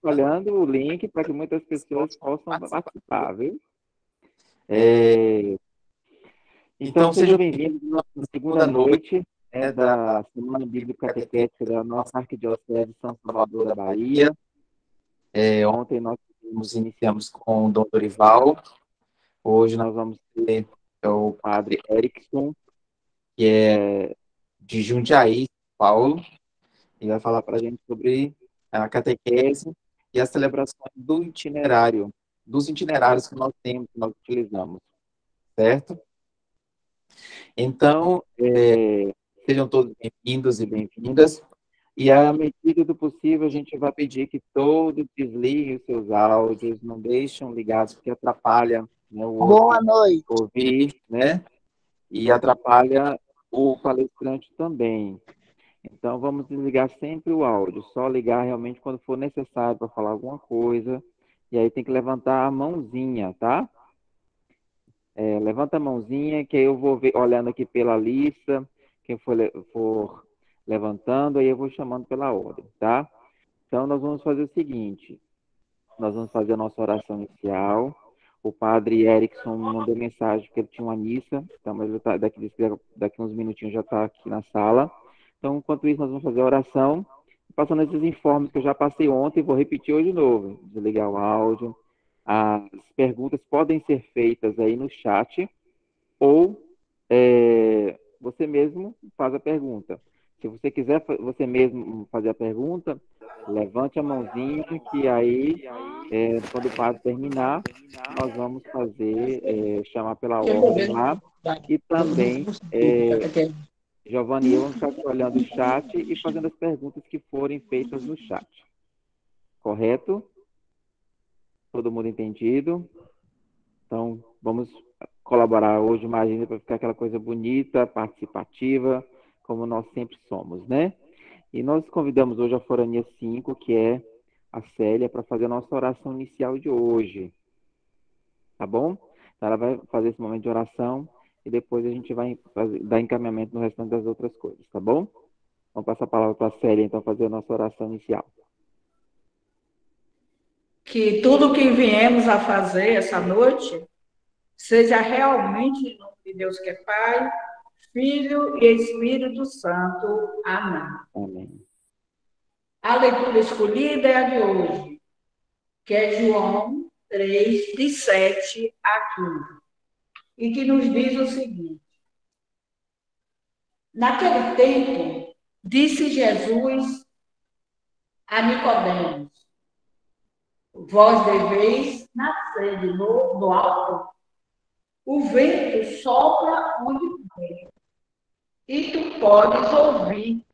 espalhando o link para que muitas pessoas possam participar, viu? É, então, sejam bem-vindos à nossa segunda noite, né, da Semana Bíblica Catequética da nossa Arquidiocese de São Salvador da Bahia. Ontem nós iniciamos com o Dom Dorival, hoje nós vamos ter o Padre Erickson, que é de Jundiaí, São Paulo, e vai falar para a gente sobre a catequese e as celebrações do itinerário, dos itinerários que nós temos, que nós utilizamos, certo? Então, sejam todos bem-vindos e bem-vindas. E, à medida do possível, a gente vai pedir que todos desliguem os seus áudios, não deixem ligados, porque atrapalha, né, o outro Boa noite. ouvir, né? E atrapalha o palestrante também. Então, vamos desligar sempre o áudio, só ligar realmente quando for necessário para falar alguma coisa. E aí tem que levantar a mãozinha, tá? Levanta a mãozinha, que aí eu vou ver, olhando aqui pela lista, quem for levantando, aí eu vou chamando pela ordem, tá? Então, nós vamos fazer o seguinte, nós vamos fazer a nossa oração inicial. O padre Erickson mandou mensagem que ele tinha uma missa, então, mas daqui uns minutinhos já está aqui na sala. Então, enquanto isso, nós vamos fazer a oração, passando esses informes que eu já passei ontem, vou repetir hoje de novo. Desligar o áudio. As perguntas podem ser feitas aí no chat, ou você mesmo faz a pergunta. Se você quiser você mesmo fazer a pergunta, levante a mãozinha, que aí, quando o padre terminar, nós vamos fazer, chamar pela ordem lá, e também, Giovanni e eu vamos ficar aqui olhando o chat e fazendo as perguntas que forem feitas no chat. Correto? Todo mundo entendido? Então, vamos colaborar hoje mais ainda para ficar aquela coisa bonita, participativa, como nós sempre somos, né? E nós convidamos hoje a Forania 5, que é a Célia, para fazer a nossa oração inicial de hoje, tá bom? Então, ela vai fazer esse momento de oração e depois a gente vai dar encaminhamento no restante das outras coisas, tá bom? Vamos passar a palavra para a Célia, então, fazer a nossa oração inicial. Que tudo que viemos a fazer essa noite seja realmente em nome de Deus que é Pai, Filho e Espírito Santo. Amém. Amém. A leitura escolhida é a de hoje, que é João 3, de 7 a 15, e que nos diz o seguinte: naquele tempo, disse Jesus a Nicodemos: vós deveis nascer de novo do alto. O vento sopra onde vem, e tu podes ouvir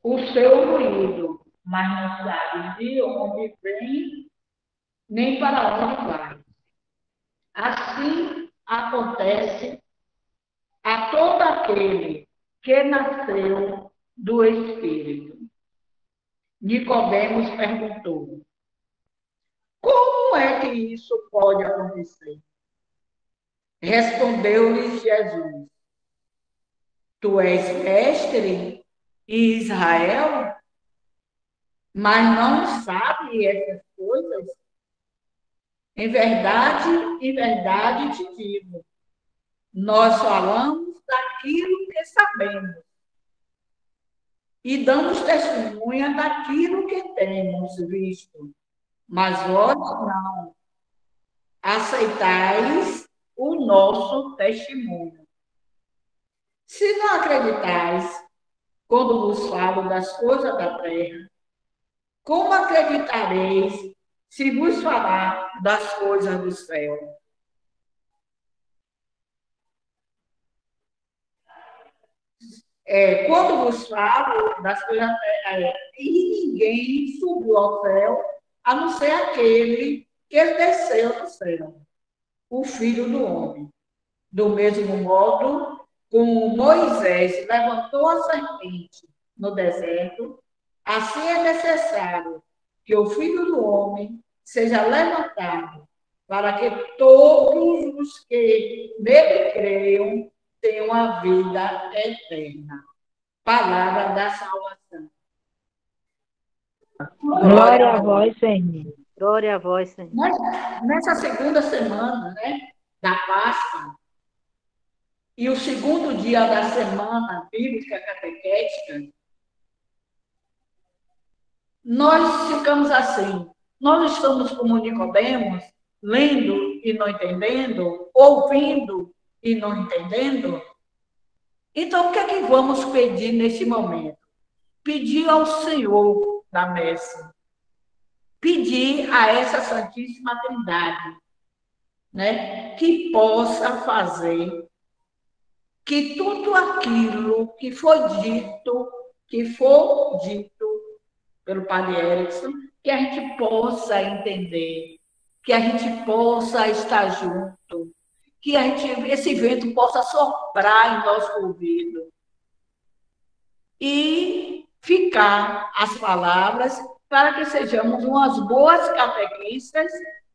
o seu ruído, mas não sabes de onde vem, nem para onde vai. Assim acontece a todo aquele que nasceu do Espírito. Nicodemos perguntou: como é que isso pode acontecer? Respondeu-lhes Jesus: tu és mestre em Israel, mas não sabe essas coisas? Em verdade te digo, nós falamos daquilo que sabemos e damos testemunha daquilo que temos visto, mas vós não aceitais o nosso testemunho. Se não acreditais quando vos falo das coisas da terra, como acreditareis se vos falar das coisas do céu? Quando vos falo das coisas da terra, e ninguém subiu ao céu, a não ser aquele que desceu do céu, o Filho do Homem. Do mesmo modo, como Moisés levantou a serpente no deserto, assim é necessário que o Filho do Homem seja levantado, para que todos os que nele creiam tenham a vida eterna. Palavra da salvação. Glória a vós, Senhor. Glória a vós, Senhor. Nessa segunda semana, né, da Páscoa, e o segundo dia da semana bíblica catequética, nós ficamos assim. Nós estamos como Nicodemos, lendo e não entendendo, ouvindo e não entendendo. Então, o que é que vamos pedir nesse momento? Pedir ao Senhor da messe, pedir a essa Santíssima Trindade, né, que possa fazer que tudo aquilo que for dito pelo Padre Erickson, que a gente possa entender, que a gente possa estar junto, que esse vento possa soprar em nosso ouvido e ficar as palavras para que sejamos umas boas catequistas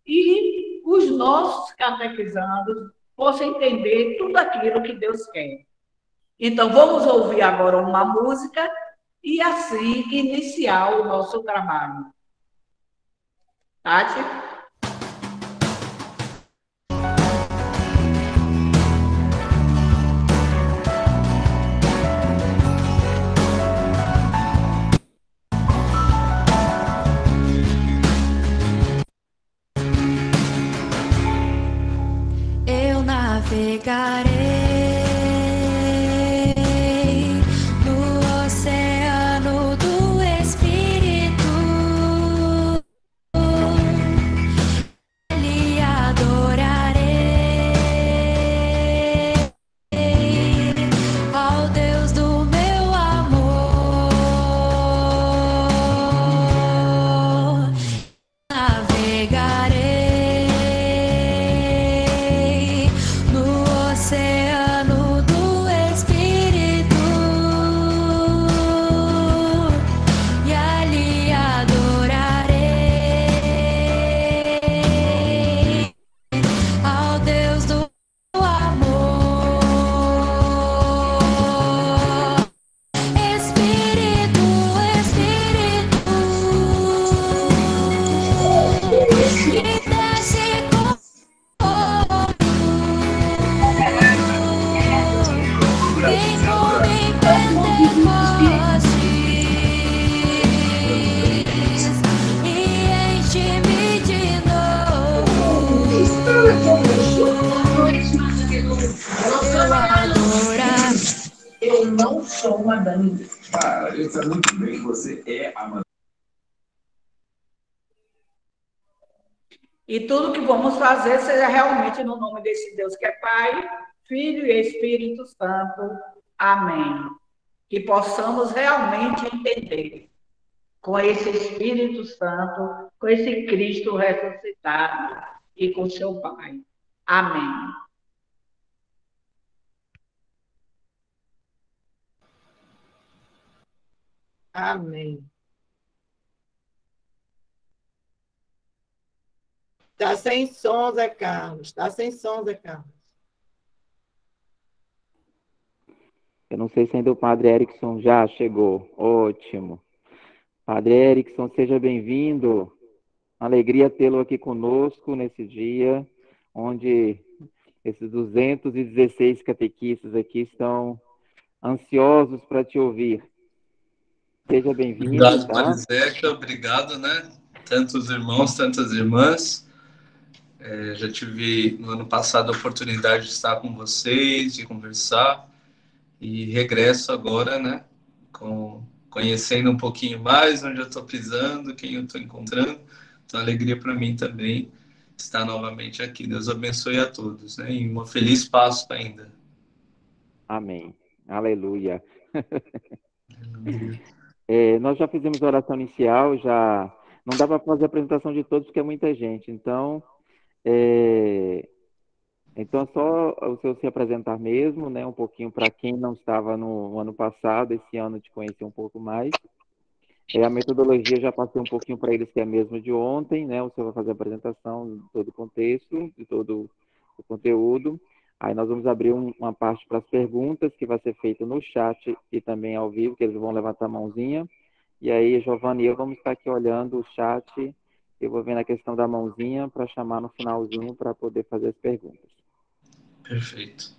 e os nossos catequizandos possam entender tudo aquilo que Deus quer. Então, vamos ouvir agora uma música e assim iniciar o nosso trabalho. Tati? Eu navegarei no oceano do Espírito, lhe adorarei ao Deus do meu amor. Navegarei no oceano do Espírito e ali adorarei ao Deus do amor. Espírito, Espírito, que desce como fogo, vem como em Pentecostes e enche-me de novo. Eu adorar. Eu não sou uma Dani. Ah, a gente sabe muito bem que você é a Madame. E tudo que vamos fazer seja realmente no nome desse Deus que é Pai, Filho e Espírito Santo. Amém. Que possamos realmente entender com esse Espírito Santo, com esse Cristo ressuscitado e com seu Pai. Amém. Amém. Está sem som, Zé Carlos. Está sem som, Zé Carlos. Eu não sei se ainda o Padre Erickson já chegou. Ótimo. Padre Erickson, seja bem-vindo. Alegria tê-lo aqui conosco nesse dia, onde esses 216 catequistas aqui estão ansiosos para te ouvir. Seja bem-vindo, Obrigado, tá? Mariseca, obrigado, né? Tantos irmãos, tantas irmãs. Já tive no ano passado a oportunidade de estar com vocês, de conversar, e regresso agora, né? Conhecendo um pouquinho mais onde eu estou pisando, quem eu estou encontrando. Então, alegria para mim também estar novamente aqui. Deus abençoe a todos, né? E uma feliz Páscoa ainda. Amém. Aleluia. Nós já fizemos a oração inicial, já não dá para fazer a apresentação de todos porque é muita gente. Então, é só o senhor se apresentar mesmo, né? Um pouquinho para quem não estava no ano passado, esse ano te conhecer um pouco mais. A metodologia já passei um pouquinho para eles, que é a mesma de ontem, né? O senhor vai fazer a apresentação de todo o contexto, de todo o conteúdo. Aí nós vamos abrir uma parte para as perguntas, que vai ser feita no chat e também ao vivo, que eles vão levantar a mãozinha. E aí, Giovanni e eu vamos estar aqui olhando o chat. Eu vou vendo a questão da mãozinha para chamar no finalzinho para poder fazer as perguntas. Perfeito.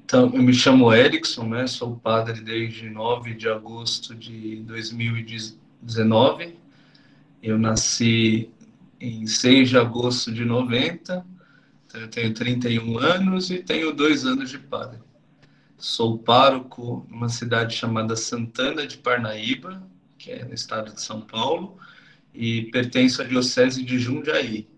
Então, eu me chamo Erickson, né? Sou padre desde 9 de agosto de 2019. Eu nasci em 6 de agosto de 90. Então, eu tenho 31 anos e tenho 2 anos de padre. Sou pároco numa cidade chamada Santana de Parnaíba, que é no estado de São Paulo, e pertenço à diocese de Jundiaí.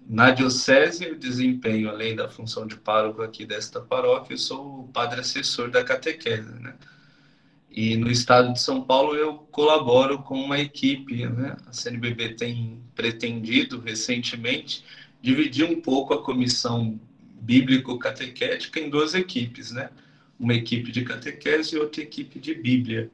Na diocese, eu desempenho, além da função de pároco aqui desta paróquia, eu sou o padre assessor da catequese, né? E no estado de São Paulo eu colaboro com uma equipe, né? A CNBB tem pretendido recentemente dividir um pouco a comissão bíblico-catequética em 2 equipes, né? Uma equipe de catequese e outra equipe de Bíblia.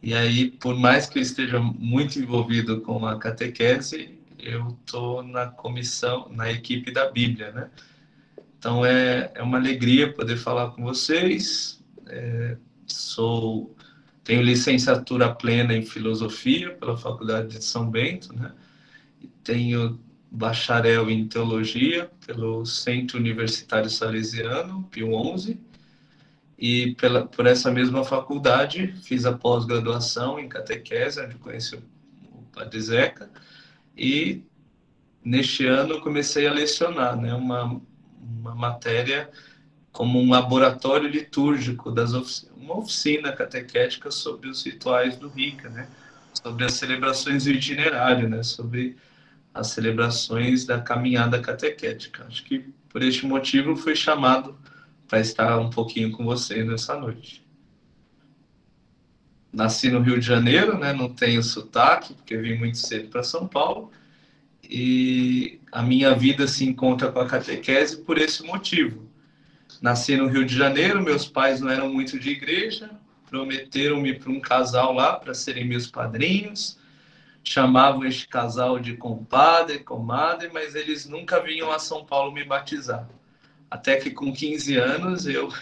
E aí, por mais que eu esteja muito envolvido com a catequese, eu estou na comissão, na equipe da Bíblia, né? Então, é uma alegria poder falar com vocês. Tenho licenciatura plena em filosofia pela Faculdade de São Bento, né? E tenho bacharel em teologia pelo Centro Universitário Salesiano, Pio XI. E por essa mesma faculdade, fiz a pós-graduação em catequese, onde conheci o Padre Zeca. E neste ano comecei a lecionar, né, uma matéria como um laboratório litúrgico, uma oficina catequética sobre os rituais do Rica, né, sobre as celebrações do itinerário, né, sobre as celebrações da caminhada catequética. Acho que por este motivo fui chamado para estar um pouquinho com você nessa noite. Nasci no Rio de Janeiro, né, não tenho sotaque, porque vim muito cedo para São Paulo, e a minha vida se encontra com a catequese por esse motivo. Nasci no Rio de Janeiro, meus pais não eram muito de igreja, prometeram-me para um casal lá para serem meus padrinhos, chamavam este casal de compadre, comadre, mas eles nunca vinham a São Paulo me batizar. Até que com 15 anos eu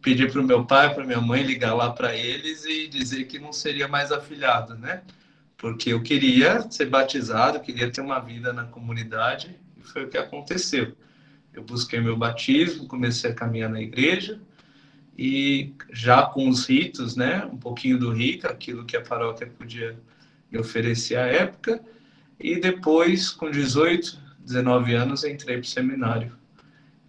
pedi para o meu pai, para minha mãe ligar lá para eles e dizer que não seria mais afilhado, né? Porque eu queria ser batizado, queria ter uma vida na comunidade, e foi o que aconteceu. Eu busquei meu batismo, comecei a caminhar na igreja, e já com os ritos, né, um pouquinho do Rica, aquilo que a paróquia podia me oferecer à época, e depois, com 18, 19 anos, entrei para o seminário,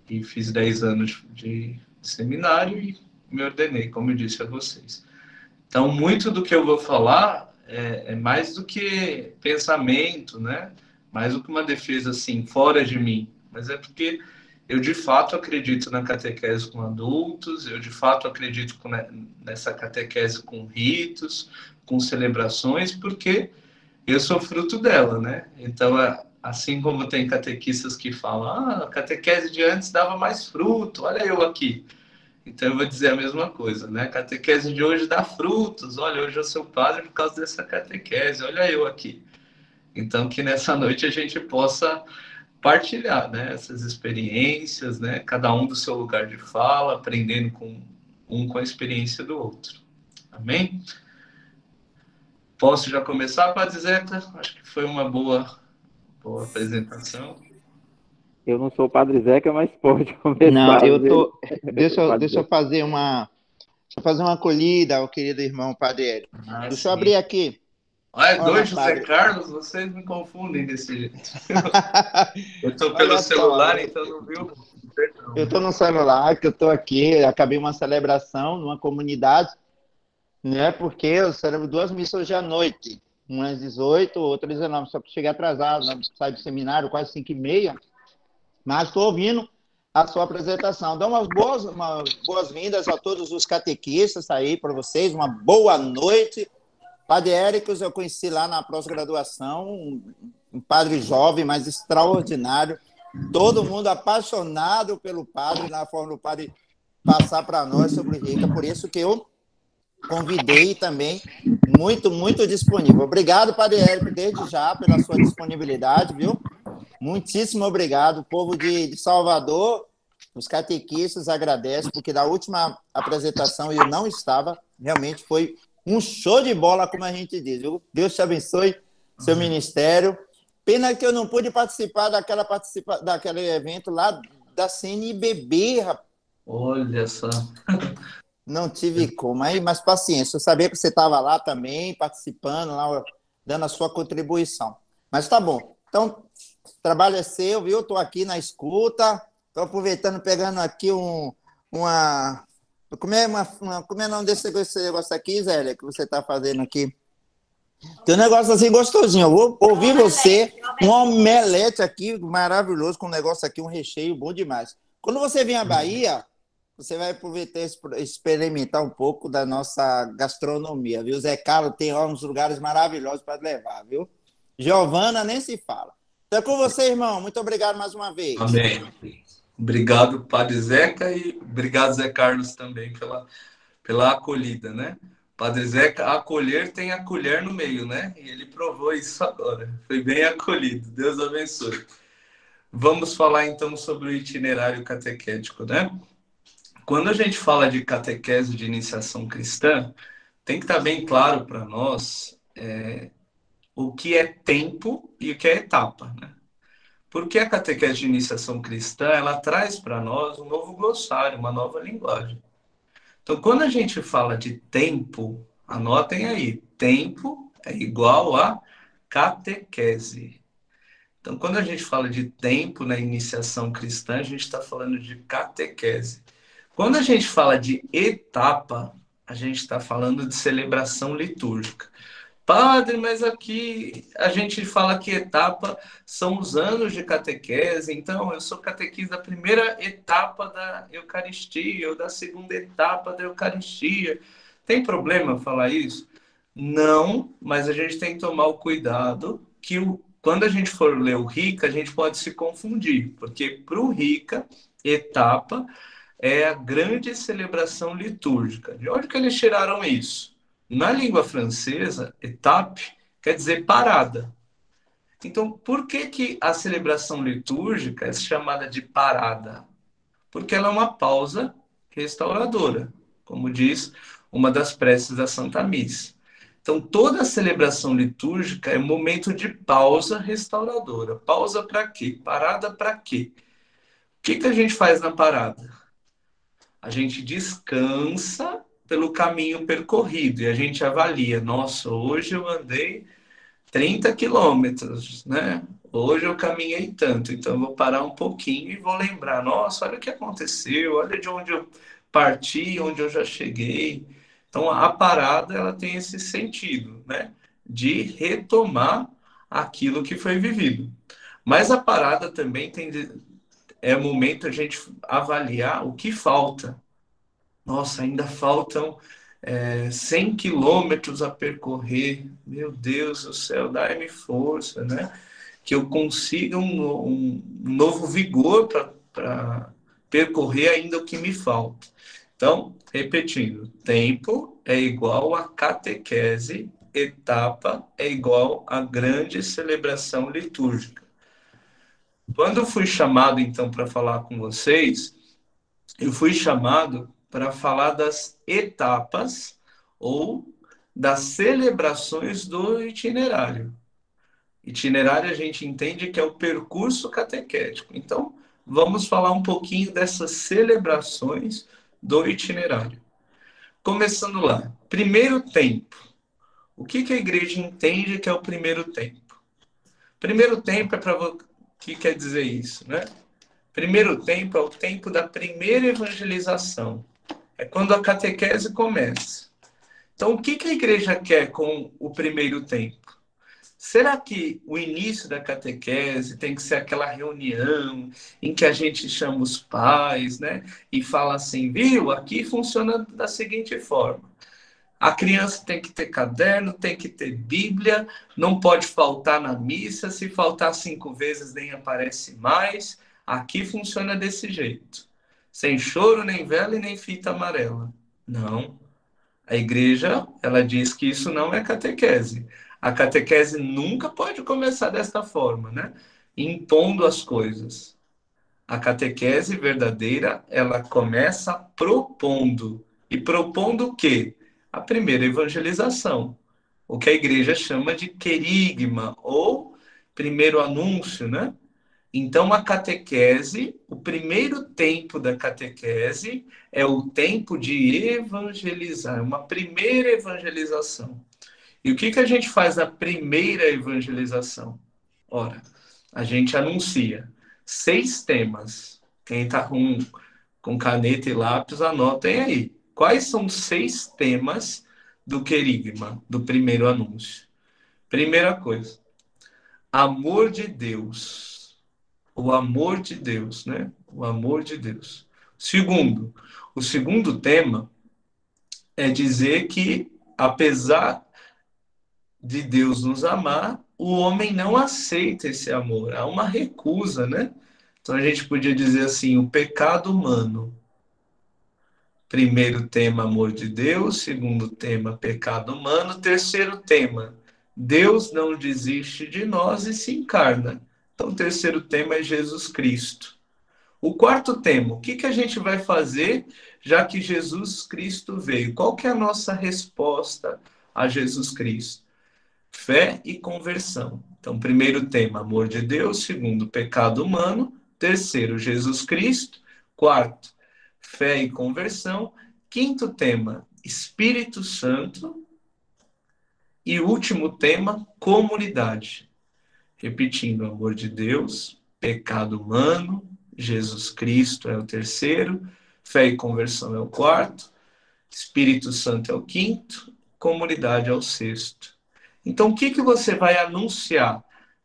e fiz 10 anos de seminário e me ordenei, como eu disse a vocês. Então, muito do que eu vou falar é mais do que pensamento, né? Mais do que uma defesa assim, fora de mim. Mas é porque eu, de fato, acredito na catequese com adultos, eu, de fato, acredito nessa catequese com ritos, com celebrações, porque eu sou fruto dela, né? Então, assim como tem catequistas que falam, a catequese de antes dava mais fruto, olha eu aqui. Então, eu vou dizer a mesma coisa, né? A catequese de hoje dá frutos. Olha, hoje eu sou padre por causa dessa catequese. Olha eu aqui. Então, que nessa noite a gente possa partilhar, né? Essas experiências, né? Cada um do seu lugar de fala, aprendendo com a experiência do outro. Amém? Posso já começar, Padre Zeca? Acho que foi uma boa apresentação. Eu não sou o Padre Zeca, mas pode começar. Não, eu tô. Deixa eu fazer uma acolhida ao querido irmão Padre Érico. Deixa eu abrir aqui. Olha, dois José Carlos, vocês me confundem desse jeito. Eu estou pelo celular, então não viu? Eu estou no celular, que eu estou aqui, acabei uma celebração numa comunidade, né? Porque eu celebro 2 missas hoje à noite, uma às 18, outra às 19, só que cheguei atrasado, né? Saí do seminário quase 5h30. Mas estou ouvindo a sua apresentação. Dá umas boas-vindas a todos os catequistas aí para vocês. Uma boa noite. Padre Érico, eu conheci lá na pós-graduação, um padre jovem, mas extraordinário. Todo mundo apaixonado pelo padre, na forma do padre passar para nós sobre o Rica. Por isso que eu convidei também, muito, muito disponível. Obrigado, Padre Érico, desde já, pela sua disponibilidade, viu? Muitíssimo obrigado. O povo de Salvador, os catequistas agradecem, porque da última apresentação eu não estava, realmente foi Um show de bola, como a gente diz, viu? Deus te abençoe, seu ministério. Pena que eu não pude participar daquele evento lá da CNBB, rapaz. Olha só. Não tive como. Aí, mas paciência, eu sabia que você estava lá também, participando, lá, dando a sua contribuição. Mas tá bom. Então, o trabalho é seu, viu? Estou aqui na escuta. Estou aproveitando, pegando aqui uma... Como é o nome desse negócio aqui, Zélia, que você está fazendo aqui? Tem um negócio assim gostosinho. Eu vou ouvir você, um omelete aqui maravilhoso, com um negócio aqui, um recheio bom demais. Quando você vem à Bahia, você vai aproveitar experimentar um pouco da nossa gastronomia, viu? Zé Carlos tem uns lugares maravilhosos para levar, viu? Giovana nem se fala. Então é com você, irmão. Muito obrigado mais uma vez. Amém. Obrigado, Padre Zeca, e obrigado, Zé Carlos, também pela acolhida, né? Padre Zeca, acolher tem a colher no meio, né? E ele provou isso agora. Foi bem acolhido. Deus abençoe. Vamos falar, então, sobre o itinerário catequético, né? Quando a gente fala de catequese de iniciação cristã, tem que estar bem claro para nós o que é tempo e o que é etapa, né? Porque a catequese de iniciação cristã, ela traz para nós um novo glossário, uma nova linguagem. Então, quando a gente fala de tempo, anotem aí, tempo é igual a catequese. Então, quando a gente fala de tempo na iniciação cristã, a gente está falando de catequese. Quando a gente fala de etapa, a gente está falando de celebração litúrgica. Padre, mas aqui a gente fala que etapa são os anos de catequese, então eu sou catequista da primeira etapa da Eucaristia ou da segunda etapa da Eucaristia. Tem problema falar isso? Não, mas a gente tem que tomar o cuidado que quando a gente for ler o Rica, a gente pode se confundir, porque para o Rica, etapa é a grande celebração litúrgica. De onde que eles tiraram isso? Na língua francesa, étape quer dizer parada. Então, por que a celebração litúrgica é chamada de parada? Porque ela é uma pausa restauradora, como diz uma das preces da Santa Missa. Então, toda a celebração litúrgica é um momento de pausa restauradora. Pausa para quê? Parada para quê? O que a gente faz na parada? A gente descansa pelo caminho percorrido e a gente avalia, nossa, hoje eu andei 30 quilômetros, né? Hoje eu caminhei tanto, então eu vou parar um pouquinho e vou lembrar, nossa, olha o que aconteceu, olha de onde eu parti, onde eu já cheguei. Então a parada, ela tem esse sentido, né? De retomar aquilo que foi vivido. Mas a parada também é o momento a gente avaliar o que falta. Nossa, ainda faltam 100 quilômetros a percorrer. Meu Deus do céu, dai-me força, né? Que eu consiga um novo vigor para percorrer ainda o que me falta. Então, repetindo, tempo é igual a catequese, etapa é igual a grande celebração litúrgica. Quando eu fui chamado, então, para falar com vocês, eu fui chamado para falar das etapas ou das celebrações do itinerário. Itinerário a gente entende que é o percurso catequético. Então, vamos falar um pouquinho dessas celebrações do itinerário. Começando lá. Primeiro tempo. O que a igreja entende que é o primeiro tempo? Primeiro tempo é para... O que quer dizer isso, né? Primeiro tempo é o tempo da primeira evangelização. É quando a catequese começa. Então, o que a igreja quer com o primeiro tempo? Será que o início da catequese tem que ser aquela reunião em que a gente chama os pais, né? E fala assim, viu? Aqui funciona da seguinte forma. A criança tem que ter caderno, tem que ter Bíblia, não pode faltar na missa. Se faltar 5 vezes, nem aparece mais. Aqui funciona desse jeito. Sem choro, nem vela e nem fita amarela. Não. A igreja, ela diz que isso não é catequese. A catequese nunca pode começar desta forma, né? Impondo as coisas. A catequese verdadeira, ela começa propondo. E propondo o quê? a primeira evangelização, o que a igreja chama de querigma, ou primeiro anúncio, né? Então, a catequese, o primeiro tempo da catequese é o tempo de evangelizar, uma primeira evangelização. E o que a gente faz na primeira evangelização? Ora, a gente anuncia 6 temas. Quem está com caneta e lápis, anotem aí. Quais são os 6 temas do querigma, do primeiro anúncio? Primeira coisa, amor de Deus. O amor de Deus, né? O amor de Deus. Segundo, o segundo tema é dizer que, apesar de Deus nos amar, o homem não aceita esse amor. Há uma recusa, né? Então a gente podia dizer assim, o pecado humano. Primeiro tema, amor de Deus. Segundo tema, pecado humano. Terceiro tema, Deus não desiste de nós e se encarna. Então o terceiro tema é Jesus Cristo. O quarto tema, o que a gente vai fazer já que Jesus Cristo veio? Qual que é a nossa resposta a Jesus Cristo? Fé e conversão. Então, primeiro tema, amor de Deus. Segundo, pecado humano. Terceiro, Jesus Cristo. Quarto, fé e conversão. Quinto tema, Espírito Santo. E último tema, comunidade. Repetindo, amor de Deus, pecado humano, Jesus Cristo é o terceiro, fé e conversão é o quarto, Espírito Santo é o quinto, comunidade é o sexto. Então, o que você vai anunciar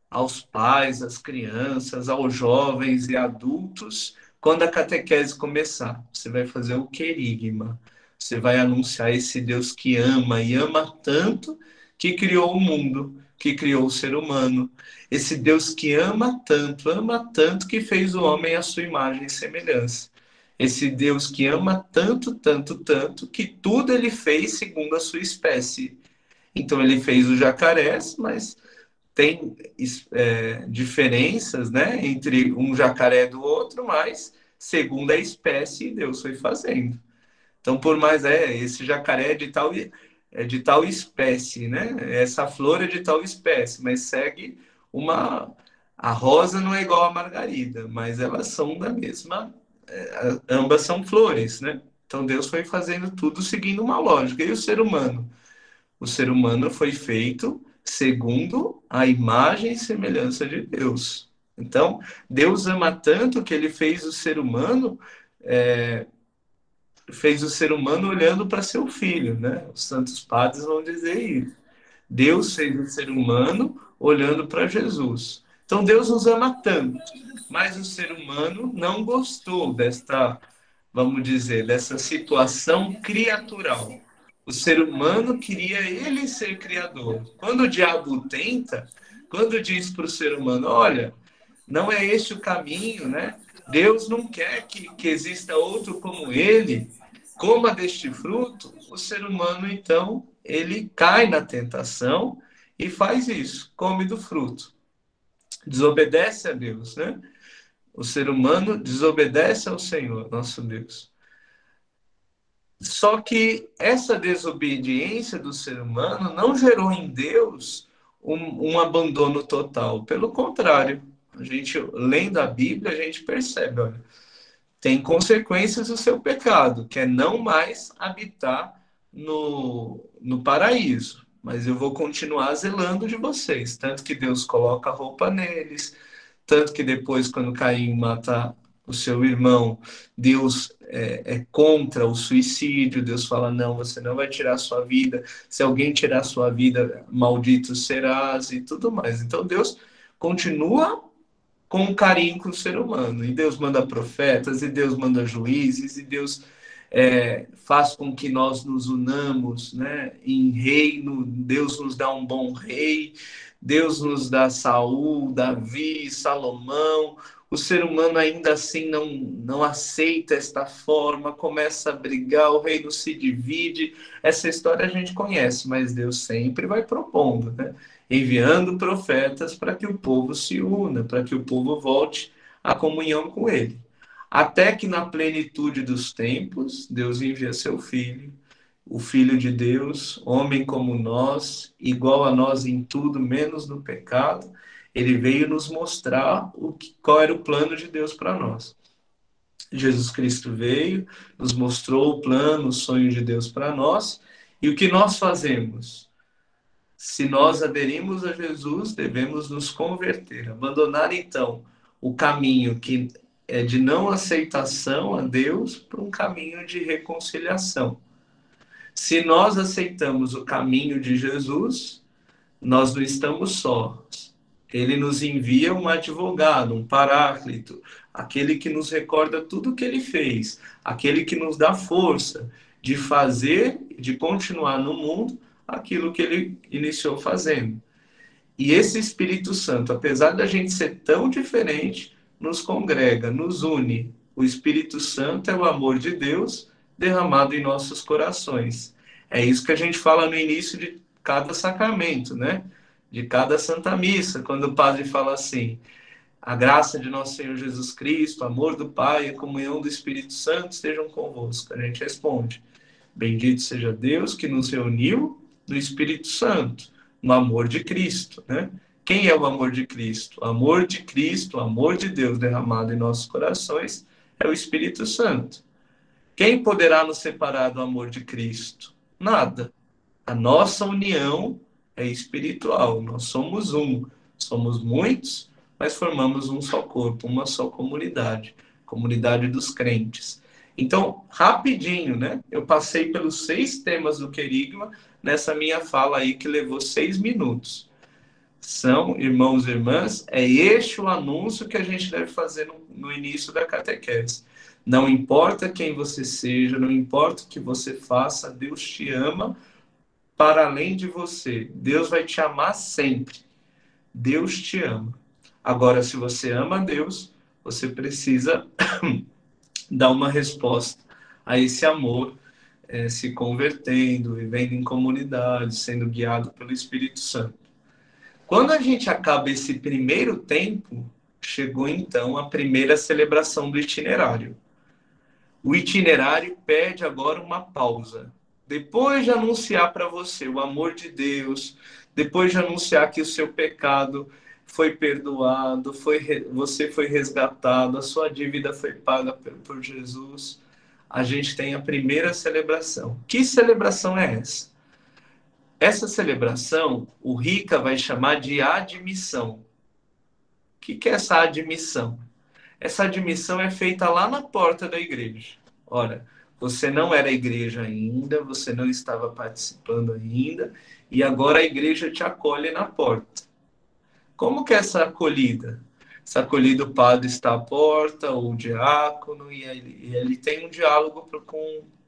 aos pais, às crianças, aos jovens e adultos quando a catequese começar? Você vai fazer o querigma. Você vai anunciar esse Deus que ama e ama tanto que criou o mundo, que criou o ser humano. Esse Deus que ama tanto que fez o homem à sua imagem e semelhança. Esse Deus que ama tanto, que tudo ele fez segundo a sua espécie. Então ele fez os jacarés, mas tem diferenças, né, entre um jacaré do outro, mas segundo a espécie Deus foi fazendo. Então, por mais esse jacaré é de tal espécie, né? Essa flor é de tal espécie, mas segue a rosa não é igual à margarida, mas elas são da mesma, ambas são flores, né? Então Deus foi fazendo tudo seguindo uma lógica. E o ser humano? O ser humano foi feito segundo a imagem e semelhança de Deus. Então, Deus ama tanto que ele fez o ser humano olhando para seu filho, né? Os santos padres vão dizer isso. Deus fez o ser humano olhando para Jesus. Então Deus nos ama tanto, mas o ser humano não gostou vamos dizer, dessa situação criatural. O ser humano queria ele ser criador. Quando o diabo tenta, quando diz para o ser humano, olha, não é este o caminho, né? Deus não quer que exista outro como ele, coma deste fruto, o ser humano, então, ele cai na tentação e faz isso, come do fruto. Desobedece a Deus, né? O ser humano desobedece ao Senhor, nosso Deus. Só que essa desobediência do ser humano não gerou em Deus um abandono total. Pelo contrário, a gente, lendo a Bíblia, a gente percebe, olha, tem consequências do seu pecado, que é não mais habitar no paraíso. Mas eu vou continuar zelando de vocês. Tanto que Deus coloca a roupa neles, tanto que depois, quando Caim mata o seu irmão, Deus é contra o suicídio. Deus fala, não, você não vai tirar a sua vida. Se alguém tirar a sua vida, maldito serás e tudo mais. Então Deus continua com carinho com o ser humano. E Deus manda profetas, e Deus manda juízes, e Deus faz com que nós nos unamos, né, em reino. Deus nos dá um bom rei, Deus nos dá Saul, Davi, Salomão. O ser humano ainda assim não aceita esta forma, começa a brigar, o reino se divide. Essa história a gente conhece, mas Deus sempre vai propondo, né? Enviando profetas para que o povo se una, para que o povo volte à comunhão com ele. Até que na plenitude dos tempos, Deus envia seu Filho, o Filho de Deus, homem como nós, igual a nós em tudo, menos no pecado, ele veio nos mostrar qual era o plano de Deus para nós. Jesus Cristo veio, nos mostrou o plano, o sonho de Deus para nós, e o que nós fazemos? Se nós aderimos a Jesus, devemos nos converter, abandonar então o caminho que é de não aceitação a Deus para um caminho de reconciliação. Se nós aceitamos o caminho de Jesus, nós não estamos sós. Ele nos envia um advogado, um paráclito, aquele que nos recorda tudo o que ele fez, aquele que nos dá força de fazer, de continuar no mundo aquilo que ele iniciou fazendo. E esse Espírito Santo, apesar da gente ser tão diferente, nos congrega, nos une. O Espírito Santo é o amor de Deus derramado em nossos corações. É isso que a gente fala no início de cada sacramento, né? De cada Santa Missa, quando o padre fala assim: a graça de nosso Senhor Jesus Cristo, o amor do Pai e a comunhão do Espírito Santo estejam convosco. A gente responde: bendito seja Deus que nos reuniu no Espírito Santo, no amor de Cristo, né? Quem é o amor de Cristo? O amor de Cristo, o amor de Deus derramado em nossos corações é o Espírito Santo. Quem poderá nos separar do amor de Cristo? Nada. A nossa união é espiritual, nós somos um. Somos muitos, mas formamos um só corpo, uma só comunidade, comunidade dos crentes. Então, rapidinho, né? Eu passei pelos 6 temas do querigma nessa minha fala aí que levou 6 minutos. São, irmãos e irmãs, é este o anúncio que a gente deve fazer no início da catequese. Não importa quem você seja, não importa o que você faça, Deus te ama para além de você. Deus vai te amar sempre. Deus te ama. Agora, se você ama a Deus, você precisa dar uma resposta a esse amor, se convertendo, vivendo em comunidade, sendo guiado pelo Espírito Santo. Quando a gente acaba esse primeiro tempo, chegou então a primeira celebração do itinerário. O itinerário pede agora uma pausa. Depois de anunciar para você o amor de Deus, depois de anunciar que o seu pecado foi perdoado, você foi resgatado, a sua dívida foi paga por Jesus, a gente tem a primeira celebração. Que celebração é essa? Essa celebração, o Rica vai chamar de admissão. O que é essa admissão? Essa admissão é feita lá na porta da igreja. Ora, você não era igreja ainda, você não estava participando ainda, e agora a igreja te acolhe na porta. Como que é essa acolhida? Essa acolhida, o padre está à porta, ou o diácono, e ele tem um diálogo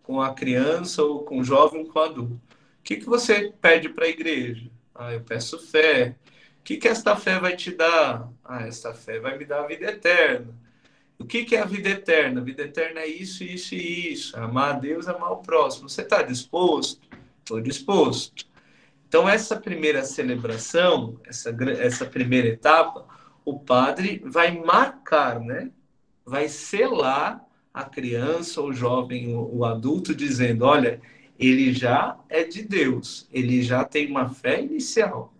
com a criança, ou com o jovem, com o adulto. O que você pede para a igreja? Eu peço fé. O que esta fé vai te dar? Esta fé vai me dar a vida eterna. O que é a vida eterna? A vida eterna é isso, isso e isso. Amar a Deus, amar o próximo. Você está disposto? Estou disposto. Então, essa primeira celebração, essa primeira etapa, o padre vai marcar, né? Vai selar a criança, o jovem, o adulto, dizendo: olha, ele já é de Deus, ele já tem uma fé inicial.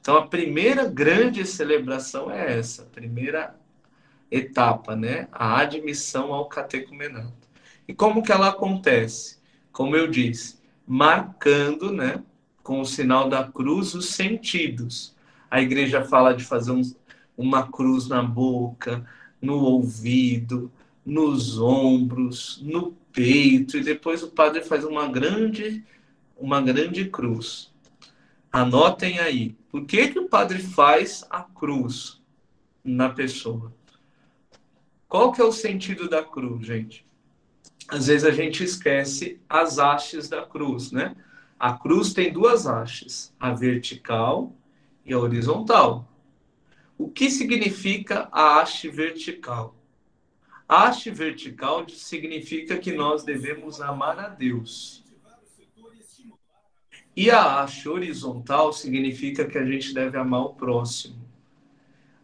Então, a primeira grande celebração é essa, a primeira etapa, né? A admissão ao catecumenato. E como que ela acontece? Como eu disse, marcando, né, com o sinal da cruz, os sentidos. A igreja fala de fazer uma cruz na boca, no ouvido, nos ombros, no peito, e depois o padre faz uma grande cruz. Anotem aí. Por que o padre faz a cruz na pessoa? Qual que é o sentido da cruz, gente? Às vezes a gente esquece as hastes da cruz, né? A cruz tem 2 hastes, a vertical e a horizontal. O que significa a haste vertical? A haste vertical significa que nós devemos amar a Deus. E a haste horizontal significa que a gente deve amar o próximo.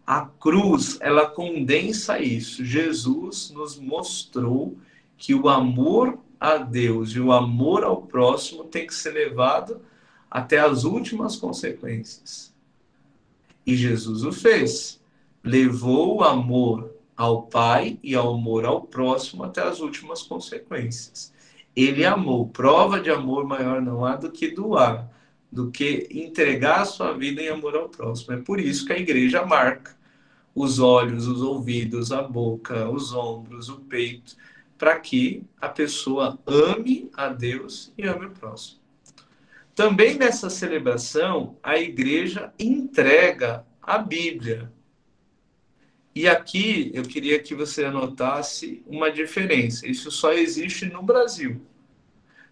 A cruz, ela condensa isso. Jesus nos mostrou que o amor a Deus e o amor ao próximo tem que ser levado até as últimas consequências. E Jesus o fez. Levou o amor ao Pai e ao amor ao próximo até as últimas consequências. Ele amou. Prova de amor maior não há do que doar, do que entregar a sua vida em amor ao próximo. É por isso que a igreja marca os olhos, os ouvidos, a boca, os ombros, o peito, para que a pessoa ame a Deus e ame o próximo. Também nessa celebração, a igreja entrega a Bíblia. E aqui eu queria que você anotasse uma diferença. Isso só existe no Brasil.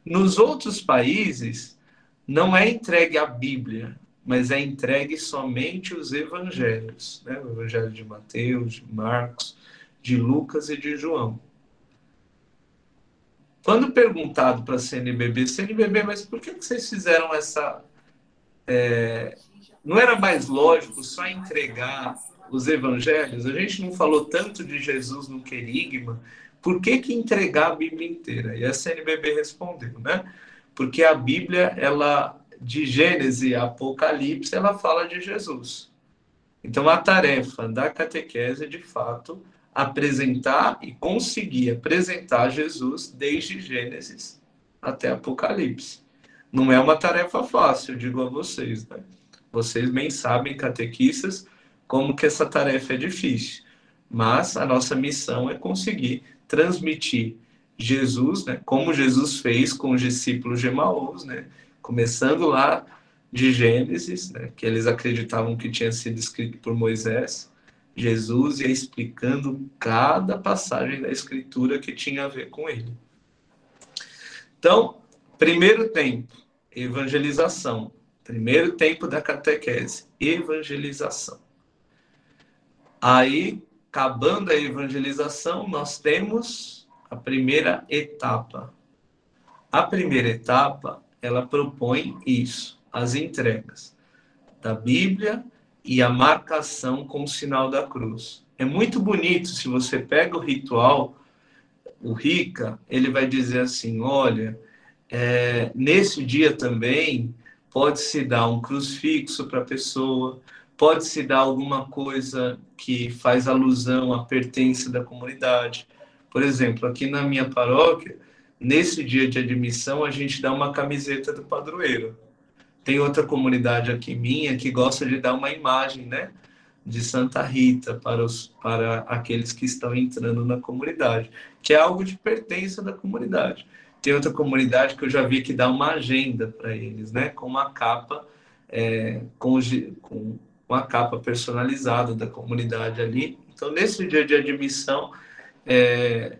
Nos outros países, não é entregue a Bíblia, mas é entregue somente os evangelhos, né? O evangelho de Mateus, de Marcos, de Lucas e de João. Quando perguntado para a CNBB, mas por que vocês fizeram essa... Não era mais lógico só entregar os evangelhos? A gente não falou tanto de Jesus no querigma, por que entregar a Bíblia inteira? E a CNBB respondeu, né? Porque a Bíblia, ela, de Gênesis a Apocalipse, ela fala de Jesus. Então, a tarefa da catequese é, de fato, apresentar e conseguir apresentar Jesus desde Gênesis até Apocalipse. Não é uma tarefa fácil, eu digo a vocês, né? Vocês bem sabem, catequistas, como que essa tarefa é difícil. Mas a nossa missão é conseguir transmitir Jesus, né? Como Jesus fez com os discípulos de Emaús, né? Começando lá de Gênesis, né? Que eles acreditavam que tinha sido escrito por Moisés. Jesus ia explicando cada passagem da Escritura que tinha a ver com ele. Então, primeiro tempo, evangelização. Primeiro tempo da catequese, evangelização. Aí, acabando a evangelização, nós temos a primeira etapa. A primeira etapa, ela propõe isso, as entregas da Bíblia e a marcação com o sinal da cruz. É muito bonito, se você pega o ritual, o Rica, ele vai dizer assim, olha, nesse dia também pode-se dar um crucifixo para a pessoa, pode-se dar alguma coisa que faz alusão à pertença da comunidade. Por exemplo, aqui na minha paróquia, nesse dia de admissão, a gente dá uma camiseta do padroeiro. Tem outra comunidade aqui minha que gosta de dar uma imagem, né, de Santa Rita para aqueles que estão entrando na comunidade, que é algo de pertença da comunidade. Tem outra comunidade que eu já vi que dá uma agenda para eles, né, com uma capa, com a capa personalizada da comunidade ali. Então, nesse dia de admissão, é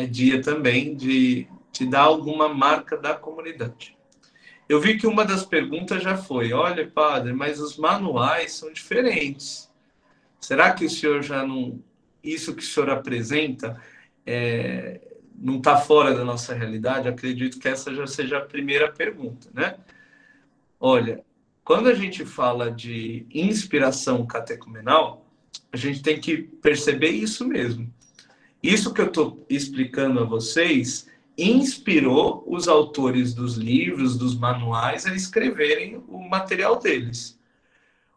dia também de dar alguma marca da comunidade. Eu vi que uma das perguntas já foi, olha, padre, mas os manuais são diferentes. Será que o senhor já não... Isso que o senhor apresenta não está fora da nossa realidade? Acredito que essa já seja a primeira pergunta, né? Olha, quando a gente fala de inspiração catecumenal, a gente tem que perceber isso mesmo. Isso que eu estou explicando a vocês inspirou os autores dos livros, dos manuais, a escreverem o material deles.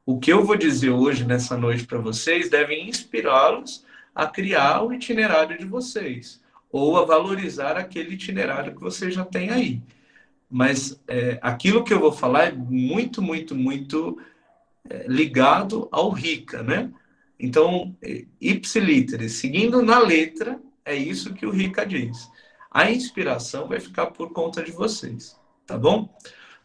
O que eu vou dizer hoje, nessa noite, para vocês, deve inspirá-los a criar o itinerário de vocês, ou a valorizar aquele itinerário que vocês já têm aí. Mas aquilo que eu vou falar é muito, muito, muito ligado ao Rica, né? Então, ipsiliteris, seguindo na letra, é isso que o Rica diz. A inspiração vai ficar por conta de vocês, tá bom?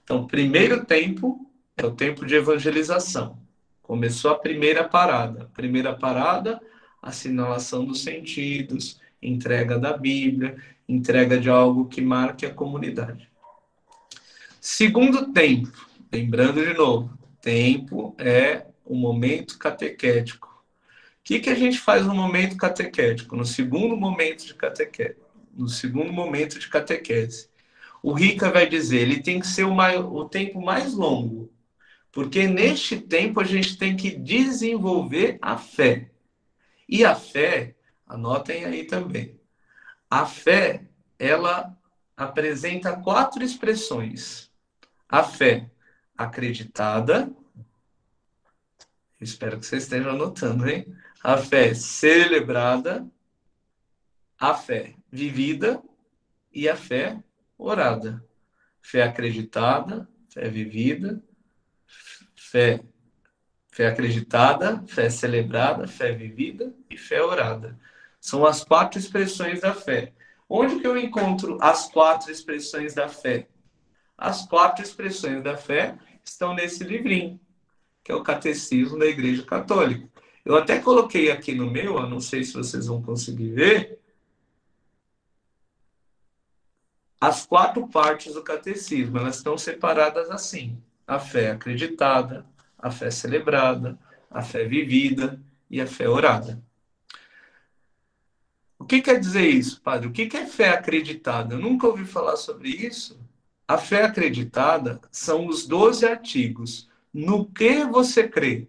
Então, primeiro tempo é o tempo de evangelização. Começou a primeira parada. Primeira parada, assinalação dos sentidos, entrega da Bíblia, entrega de algo que marque a comunidade. Segundo tempo, lembrando de novo, tempo é o momento catequético. O que a gente faz no momento catequético? No segundo momento de catequese. No segundo momento de catequese. O Rica vai dizer, ele tem que ser o tempo mais longo, porque neste tempo a gente tem que desenvolver a fé. E a fé, anotem aí também, a fé, ela apresenta 4 expressões. A fé acreditada, espero que vocês estejam anotando, hein? A fé celebrada, a fé vivida e a fé orada. Fé acreditada, fé vivida, fé acreditada, fé celebrada, fé vivida e fé orada. São as 4 expressões da fé. Onde que eu encontro as 4 expressões da fé? As 4 expressões da fé estão nesse livrinho, que é o Catecismo da Igreja Católica. Eu até coloquei aqui no meu, eu não sei se vocês vão conseguir ver, as 4 partes do catecismo. Elas estão separadas assim: a fé acreditada, a fé celebrada, a fé vivida e a fé orada. O que quer dizer isso, padre? O que é fé acreditada? Eu nunca ouvi falar sobre isso. A fé acreditada são os 12 artigos. No que você crê?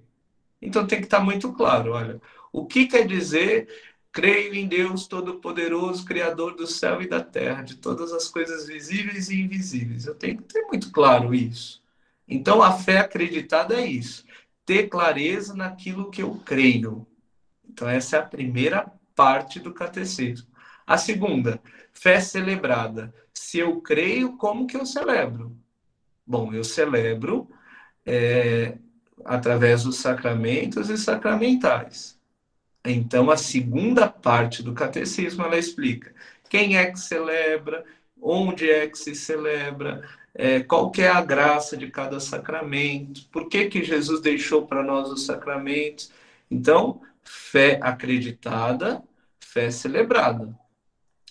Então tem que estar muito claro, olha. O que quer dizer creio em Deus Todo-Poderoso, Criador do céu e da terra, de todas as coisas visíveis e invisíveis? Eu tenho que ter muito claro isso. Então a fé acreditada é isso. Ter clareza naquilo que eu creio. Então essa é a primeira parte do catecismo. A segunda, fé celebrada. Se eu creio, como que eu celebro? Bom, eu celebro através dos sacramentos e sacramentais. Então, a segunda parte do catecismo, ela explica quem é que celebra, onde é que se celebra, qual que é a graça de cada sacramento, por que que Jesus deixou para nós os sacramentos. Então, fé acreditada, fé celebrada.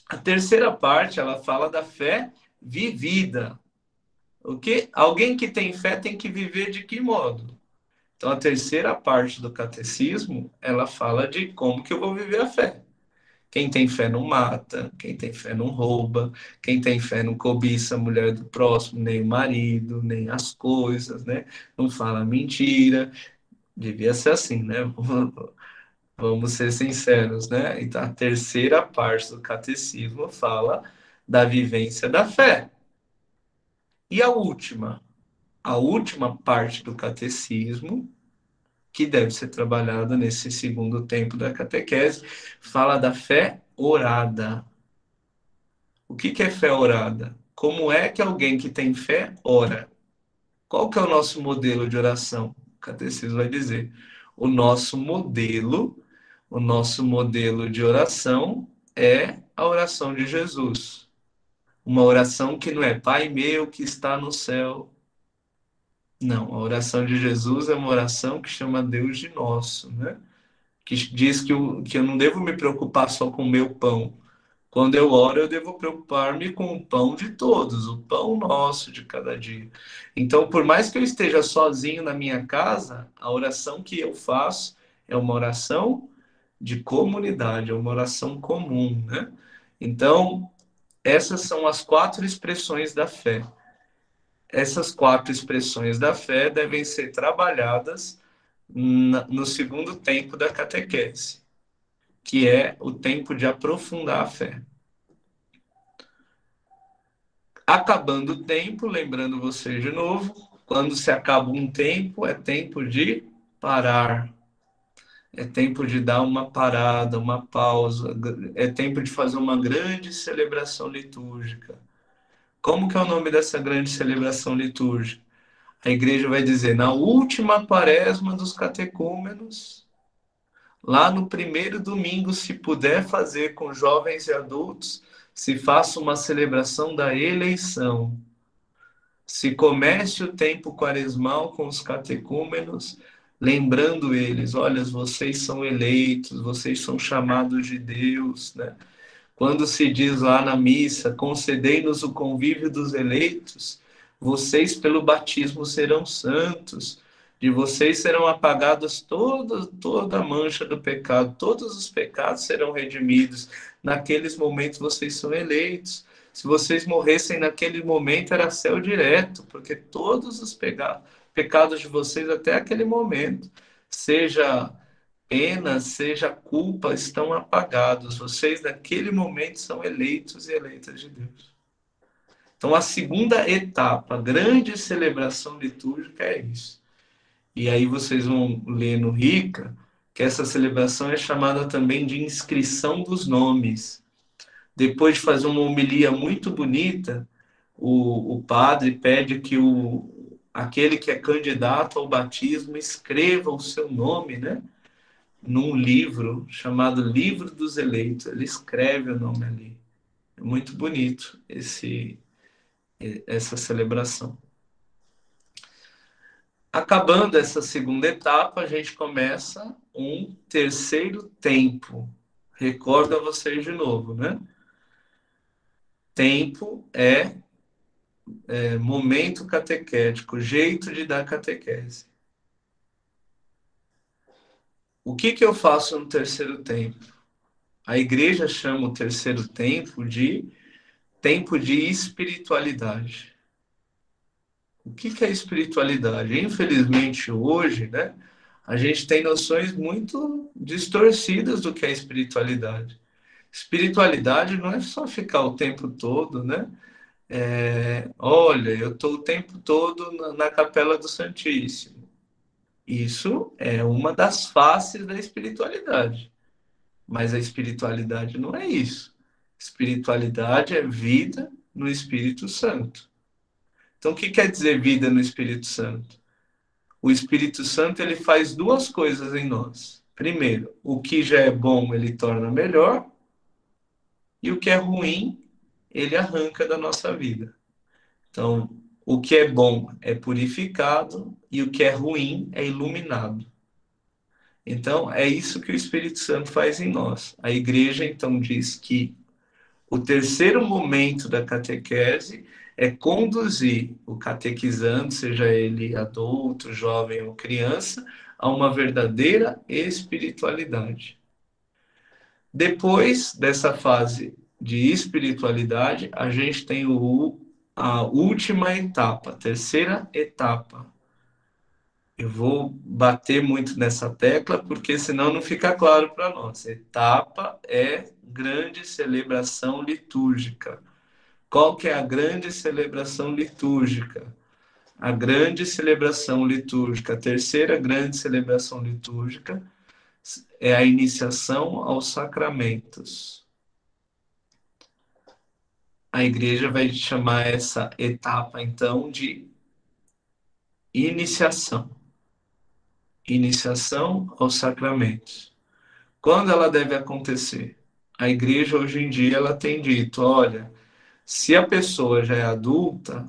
A terceira parte, ela fala da fé vivida. O que? Alguém que tem fé tem que viver de que modo? Então, a terceira parte do catecismo, ela fala de como que eu vou viver a fé. Quem tem fé não mata, quem tem fé não rouba, quem tem fé não cobiça a mulher do próximo, nem o marido, nem as coisas, né? Não fala mentira. Devia ser assim, né? Vamos ser sinceros, né? Então, a terceira parte do catecismo fala da vivência da fé. E a última parte do catecismo, que deve ser trabalhada nesse segundo tempo da catequese, fala da fé orada. O que é fé orada? Como é que alguém que tem fé ora? Qual que é o nosso modelo de oração? O catecismo vai dizer. O nosso modelo de oração é a oração de Jesus. Uma oração que não é Pai meu que está no céu. Não, a oração de Jesus é uma oração que chama Deus de nosso, né? Que diz que eu não devo me preocupar só com o meu pão. Quando eu oro, eu devo preocupar-me com o pão de todos, o pão nosso de cada dia. Então, por mais que eu esteja sozinho na minha casa, a oração que eu faço é uma oração de comunidade, é uma oração comum, né? Então, essas são as 4 expressões da fé. Essas 4 expressões da fé devem ser trabalhadas no segundo tempo da catequese, que é o tempo de aprofundar a fé. Acabando o tempo, lembrando vocês de novo, quando se acaba um tempo, é tempo de parar. É tempo de dar uma parada, uma pausa. É tempo de fazer uma grande celebração litúrgica. Como que é o nome dessa grande celebração litúrgica? A igreja vai dizer, na última quaresma dos catecúmenos, lá no primeiro domingo, se puder fazer com jovens e adultos, se faça uma celebração da eleição. Se comece o tempo quaresmal com os catecúmenos, lembrando eles, olha, vocês são eleitos, vocês são chamados de Deus, né? Quando se diz lá na missa, concedei-nos o convívio dos eleitos, vocês pelo batismo serão santos, de vocês serão apagadas toda a mancha do pecado, todos os pecados serão redimidos. Naqueles momentos vocês são eleitos. Se vocês morressem naquele momento, era céu direto, porque todos os pecados de vocês até aquele momento, seja pena, seja culpa, estão apagados. Vocês naquele momento são eleitos e eleitas de Deus. Então, a segunda etapa, a grande celebração litúrgica é isso. E aí vocês vão ler no Rica que essa celebração é chamada também de inscrição dos nomes. Depois de fazer uma homilia muito bonita, o padre pede que aquele que é candidato ao batismo escreva o seu nome, né, num livro chamado Livro dos Eleitos. Ele escreve o nome ali. É muito bonito essa celebração. Acabando essa segunda etapa, a gente começa um terceiro tempo. Recordo a vocês de novo, né? Tempo é momento catequético, jeito de dar catequese. O que eu faço no terceiro tempo? A igreja chama o terceiro tempo de tempo de espiritualidade. O que é espiritualidade? Infelizmente, hoje, né, a gente tem noções muito distorcidas do que é espiritualidade. Espiritualidade não é só ficar o tempo todo, né? Olha, eu estou o tempo todo na Capela do Santíssimo. Isso é uma das faces da espiritualidade. Mas a espiritualidade não é isso. Espiritualidade é vida no Espírito Santo. Então, o que quer dizer vida no Espírito Santo? O Espírito Santo, ele faz duas coisas em nós. Primeiro, o que já é bom, ele torna melhor. E o que é ruim, ele arranca da nossa vida. Então, o que é bom é purificado e o que é ruim é iluminado. Então, é isso que o Espírito Santo faz em nós. A igreja, então, diz que o terceiro momento da catequese é conduzir o catequizando, seja ele adulto, jovem ou criança, a uma verdadeira espiritualidade. Depois dessa fase de espiritualidade, a gente tem a última etapa, a terceira etapa. Eu vou bater muito nessa tecla, porque senão não fica claro para nós. Etapa é grande celebração litúrgica. Qual que é a grande celebração litúrgica? A grande celebração litúrgica, a terceira grande celebração litúrgica, é a iniciação aos sacramentos. A igreja vai chamar essa etapa, então, de iniciação. Iniciação aos sacramentos. Quando ela deve acontecer? A igreja, hoje em dia, ela tem dito, olha, se a pessoa já é adulta,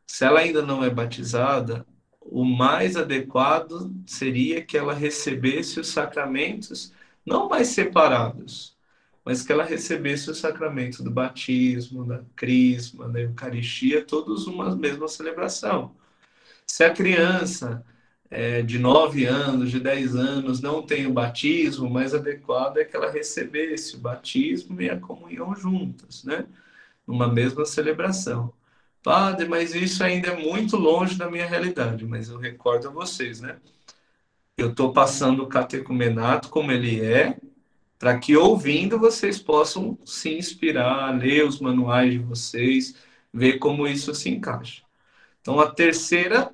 se ela ainda não é batizada, o mais adequado seria que ela recebesse os sacramentos, não mais separados, mas que ela recebesse o sacramento do batismo, da crisma, da Eucaristia, todos uma mesma celebração. Se a criança de 9 anos, de 10 anos, não tem o batismo, o mais adequado é que ela recebesse o batismo e a comunhão juntas, né? Numa mesma celebração. Padre, mas isso ainda é muito longe da minha realidade, mas eu recordo a vocês, né? Eu estou passando o catecumenato como ele é, para que ouvindo vocês possam se inspirar, ler os manuais de vocês, ver como isso se encaixa. Então, a terceira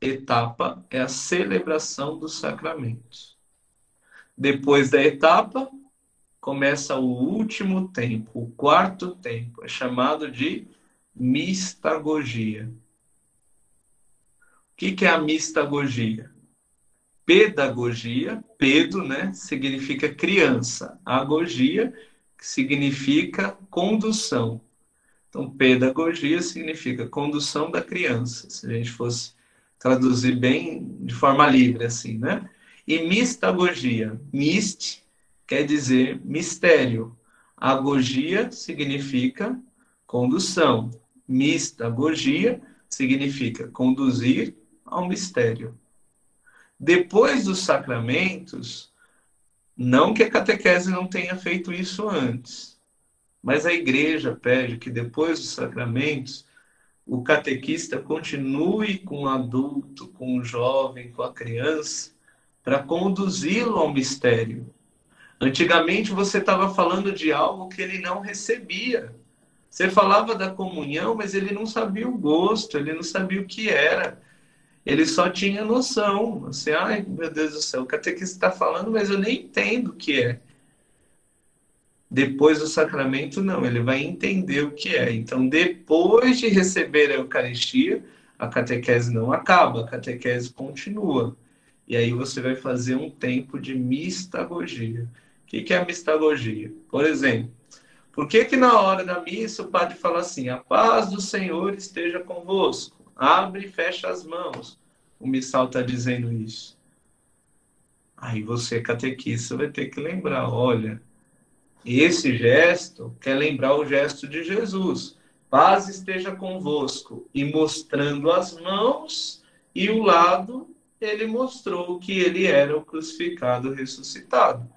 etapa é a celebração dos sacramentos. Depois da etapa, começa o último tempo, o quarto tempo, é chamado de mistagogia. O que é a mistagogia? Pedagogia, pedo, né, significa criança. Agogia significa condução. Então, pedagogia significa condução da criança, se a gente fosse traduzir bem de forma livre, assim, né? E mistagogia, mist quer dizer mistério. Agogia significa condução. Mistagogia significa conduzir ao mistério. Depois dos sacramentos, não que a catequese não tenha feito isso antes, mas a igreja pede que depois dos sacramentos, o catequista continue com o adulto, com o jovem, com a criança, para conduzi-lo ao mistério. Antigamente você estava falando de algo que ele não recebia. Você falava da comunhão, mas ele não sabia o gosto, ele não sabia o que era. Ele só tinha noção. Assim, ai, meu Deus do céu, o catequista está falando, mas eu nem entendo o que é. Depois do sacramento, não, ele vai entender o que é. Então, depois de receber a Eucaristia, a catequese não acaba, a catequese continua. E aí você vai fazer um tempo de mistagogia. O que é a mistagogia? Por exemplo, por que na hora da missa o padre fala assim, a paz do Senhor esteja convosco, abre e fecha as mãos? O missal está dizendo isso. Aí você, catequista, vai ter que lembrar, olha, esse gesto quer lembrar o gesto de Jesus. Paz esteja convosco. E mostrando as mãos e o lado, ele mostrou que ele era o crucificado ressuscitado.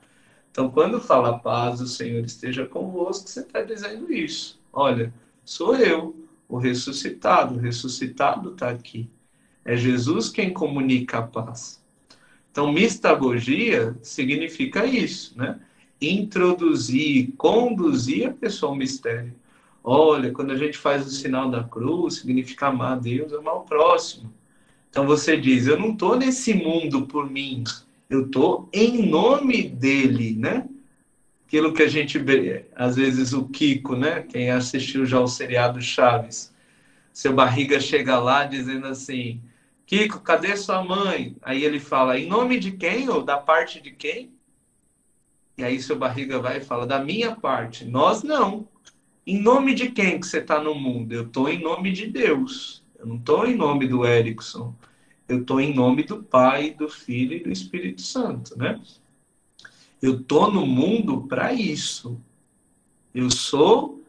Então, quando fala paz do Senhor esteja convosco, você está dizendo isso. Olha, sou eu, o ressuscitado está aqui. É Jesus quem comunica a paz. Então, mistagogia significa isso, né? Introduzir, conduzir a pessoa ao mistério. Olha, quando a gente faz o sinal da cruz, significa amar a Deus, amar o próximo. Então você diz, eu não estou nesse mundo por mim, eu estou em nome dele, né? Aquilo que a gente vê, às vezes o Kiko, né? Quem assistiu já o seriado Chaves, seu barriga chega lá dizendo assim, Kiko, cadê sua mãe? Aí ele fala, em nome de quem? Ou da parte de quem? E aí seu barriga vai e fala, da minha parte. Nós não. Em nome de quem que você está no mundo? Eu estou em nome de Deus. Eu não estou em nome do Erickson. Eu estou em nome do Pai, do Filho e do Espírito Santo, né? Eu estou no mundo para isso. Eu sou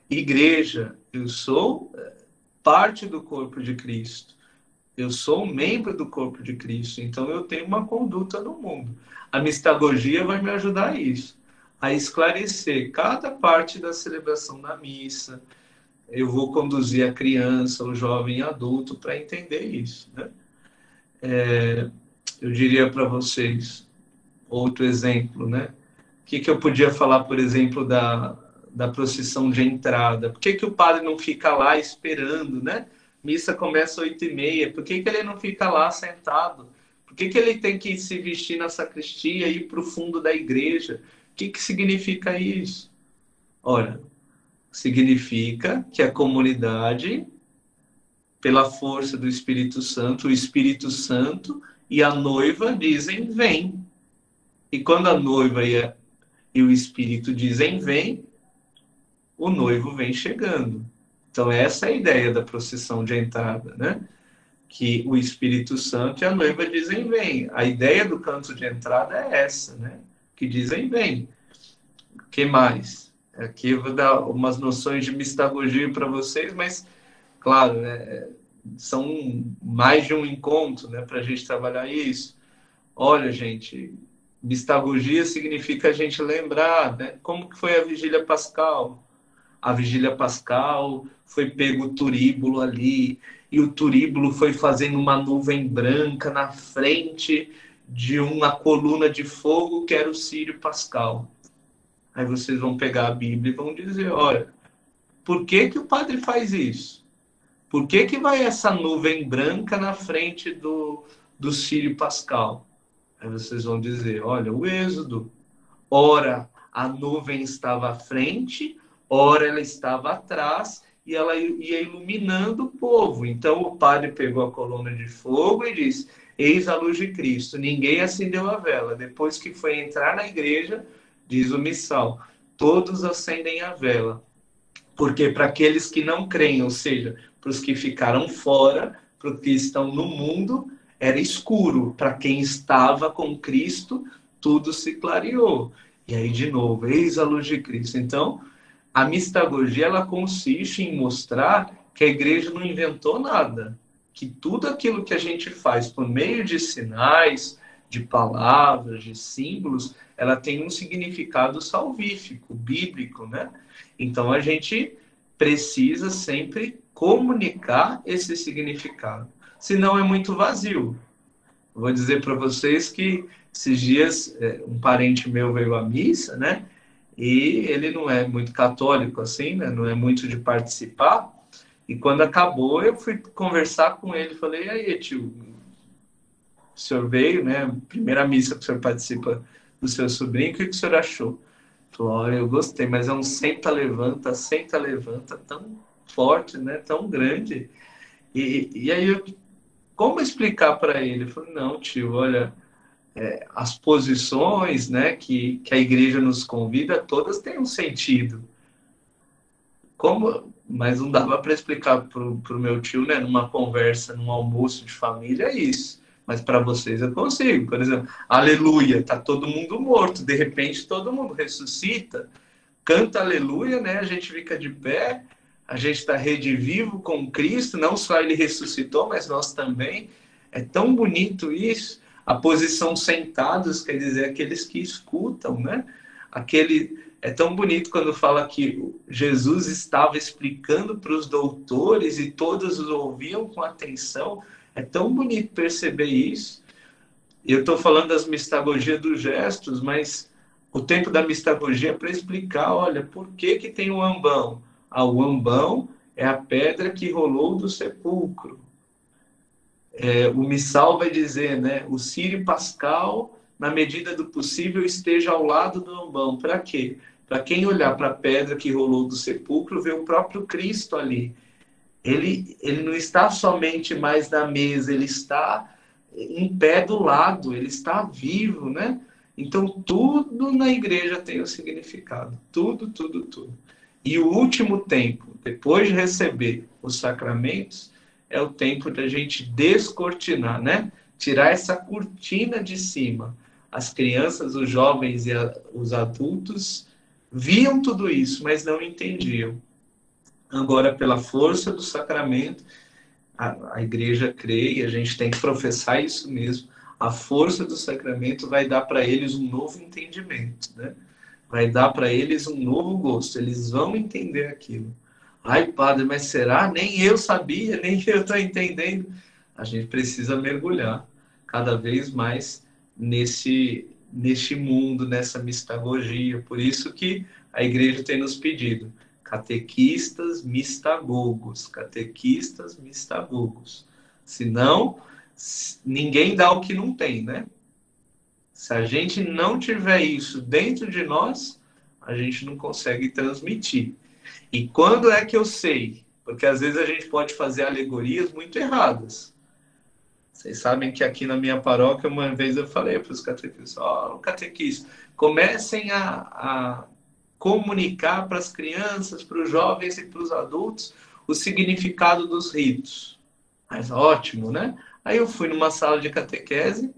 igreja. Eu sou parte do corpo de Cristo. Eu sou um membro do corpo de Cristo. Então eu tenho uma conduta no mundo. A mistagogia vai me ajudar a isso. A esclarecer cada parte da celebração da missa. Eu vou conduzir a criança, o jovem adulto para entender isso, né? Eu diria para vocês outro exemplo, né? O que eu podia falar, por exemplo, da procissão de entrada? Por que o padre não fica lá esperando, né? Missa começa às 8h30. Por que ele não fica lá sentado? Por que ele tem que se vestir na sacristia e ir para o fundo da igreja? O que significa isso? Olha, significa que a comunidade, pela força do Espírito Santo, o Espírito Santo e a noiva dizem vem. E quando a noiva e o Espírito dizem vem, o noivo vem chegando. Então essa é a ideia da procissão de entrada, né? Que o Espírito Santo e a noiva dizem vem. A ideia do canto de entrada é essa, né? Que dizem vem. O que mais? Aqui eu vou dar umas noções de mistagogia para vocês, mas, claro, são mais de um encontro, né, para a gente trabalhar isso. Olha, gente, mistagogia significa a gente lembrar, né, como que foi a Vigília Pascal. A Vigília Pascal foi pego o turíbulo ali, e o turíbulo foi fazendo uma nuvem branca na frente de uma coluna de fogo que era o Círio Pascal. Aí vocês vão pegar a Bíblia e vão dizer, olha, por que o padre faz isso? Por que vai essa nuvem branca na frente do Círio Pascal? Aí vocês vão dizer, olha, o Êxodo. Ora, a nuvem estava à frente, ora ela estava atrás, e ela ia iluminando o povo. Então o padre pegou a coluna de fogo e disse, eis a luz de Cristo. Ninguém acendeu a vela. Depois que foi entrar na igreja, diz o missal, todos acendem a vela. Porque para aqueles que não creem, ou seja, para os que ficaram fora, para os que estão no mundo, era escuro. Para quem estava com Cristo, tudo se clareou. E aí, de novo, eis a luz de Cristo. Então, a mistagogia, ela consiste em mostrar que a igreja não inventou nada. Que tudo aquilo que a gente faz por meio de sinais, de palavras, de símbolos, ela tem um significado salvífico, bíblico, né? Então, a gente precisa sempre comunicar esse significado. Senão é muito vazio. Eu vou dizer para vocês que esses dias um parente meu veio à missa, né? E ele não é muito católico assim, né? Não é muito de participar. E quando acabou, eu fui conversar com ele. Falei, e aí, tio, o senhor veio, né? Primeira missa que o senhor participa do seu sobrinho, o que o senhor achou? Falou, olha, eu gostei, mas é um senta, levanta, tão forte, né? Tão grande. E aí, como explicar para ele? Eu falei, não, tio, olha, as posições, né, que a igreja nos convida, todas têm um sentido. Mas não dava para explicar para o meu tio, né, numa conversa, num almoço de família, é isso. Mas para vocês eu consigo. Por exemplo, aleluia, tá todo mundo morto, de repente todo mundo ressuscita, canta aleluia, né, a gente fica de pé, a gente está redivivo com Cristo, não só ele ressuscitou, mas nós também. É tão bonito isso. A posição sentados, quer dizer, aqueles que escutam, né? É tão bonito quando fala que Jesus estava explicando para os doutores e todos os ouviam com atenção. É tão bonito perceber isso. Eu estou falando das mistagogias dos gestos, mas o tempo da mistagogia é para explicar, olha, por que tem o ambão? O ambão é a pedra que rolou do sepulcro. O missal vai dizer, né? O círio pascal, na medida do possível, esteja ao lado do ambão. Para quê? Para quem olhar para a pedra que rolou do sepulcro, ver o próprio Cristo ali. Ele não está somente mais na mesa, ele está em pé do lado, ele está vivo, né? Então, tudo na igreja tem um significado. Tudo, tudo, tudo. E o último tempo, depois de receber os sacramentos, é o tempo da gente descortinar, né? Tirar essa cortina de cima. As crianças, os jovens e os adultos viam tudo isso, mas não entendiam. Agora, pela força do sacramento, a igreja crê, e a gente tem que professar isso mesmo, a força do sacramento vai dar para eles um novo entendimento, né? Vai dar para eles um novo gosto, eles vão entender aquilo. Ai, padre, mas será? Nem eu sabia, nem eu estou entendendo. A gente precisa mergulhar cada vez mais nesse mundo, nessa mistagogia. Por isso que a igreja tem nos pedido catequistas mistagogos, catequistas mistagogos. Senão, ninguém dá o que não tem, né? Se a gente não tiver isso dentro de nós, a gente não consegue transmitir. E quando é que eu sei? Porque às vezes a gente pode fazer alegorias muito erradas. Vocês sabem que aqui na minha paróquia, uma vez eu falei para os catequistas, catequista, comecem a comunicar para as crianças, para os jovens e para os adultos o significado dos ritos. Mas ótimo, né? Aí eu fui numa sala de catequese,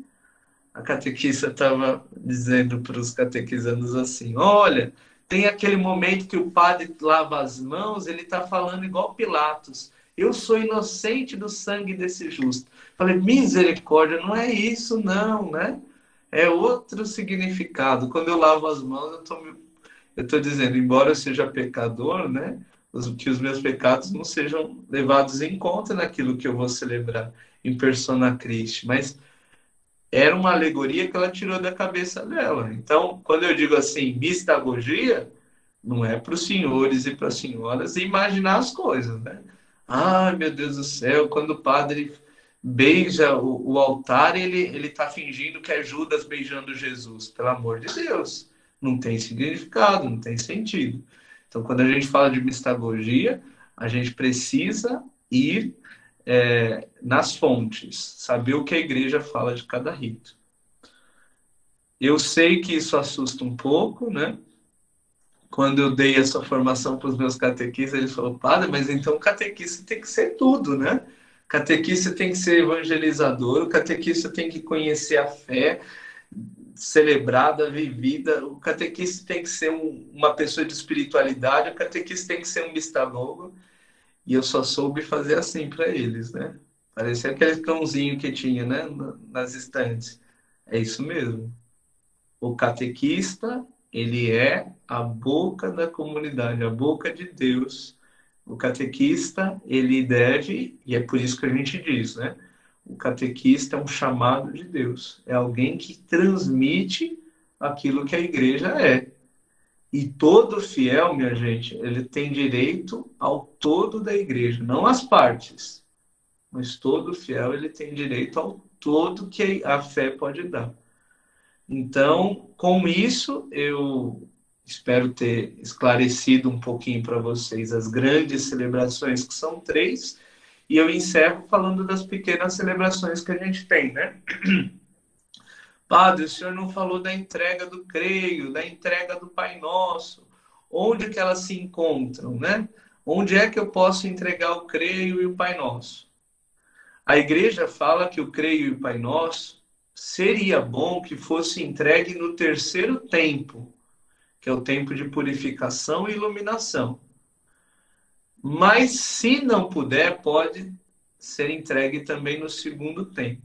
a catequista estava dizendo para os catequizandos assim, olha, tem aquele momento que o padre lava as mãos, ele está falando igual Pilatos. Eu sou inocente do sangue desse justo. Falei, misericórdia, não é isso não, né? É outro significado. Quando eu lavo as mãos, eu estou dizendo, embora eu seja pecador, né? Que os meus pecados não sejam levados em conta naquilo que eu vou celebrar em persona Christi. Mas era uma alegoria que ela tirou da cabeça dela. Então, quando eu digo assim, mistagogia, não é para os senhores e para as senhoras imaginar as coisas, né? Ai, meu Deus do céu, quando o padre beija o altar, ele está fingindo que é Judas beijando Jesus. Pelo amor de Deus, não tem significado, não tem sentido. Então, quando a gente fala de mistagogia, a gente precisa ir nas fontes, saber o que a igreja fala de cada rito. Eu sei que isso assusta um pouco, né? Quando eu dei essa formação para os meus catequistas, eles falaram, padre, mas então o catequista tem que ser tudo, né? O catequista tem que ser evangelizador, o catequista tem que conhecer a fé celebrada, vivida, o catequista tem que ser uma pessoa de espiritualidade, o catequista tem que ser um mistagogo. E eu só soube fazer assim para eles, né? Parecia aquele cãozinho que tinha, né? Nas estantes. É isso mesmo. O catequista, ele é a boca da comunidade, a boca de Deus. O catequista, ele deve, e é por isso que a gente diz, né? O catequista é um chamado de Deus. É alguém que transmite aquilo que a igreja é. E todo fiel, minha gente, ele tem direito ao todo da igreja, não às partes, mas todo fiel ele tem direito ao todo que a fé pode dar. Então, com isso, eu espero ter esclarecido um pouquinho para vocês as grandes celebrações, que são 3, e eu encerro falando das pequenas celebrações que a gente tem, né? Padre, o senhor não falou da entrega do creio, da entrega do Pai Nosso. Onde que elas se encontram, né? Onde é que eu posso entregar o creio e o Pai Nosso? A igreja fala que o creio e o Pai Nosso seria bom que fosse entregue no terceiro tempo, que é o tempo de purificação e iluminação. Mas se não puder, pode ser entregue também no segundo tempo,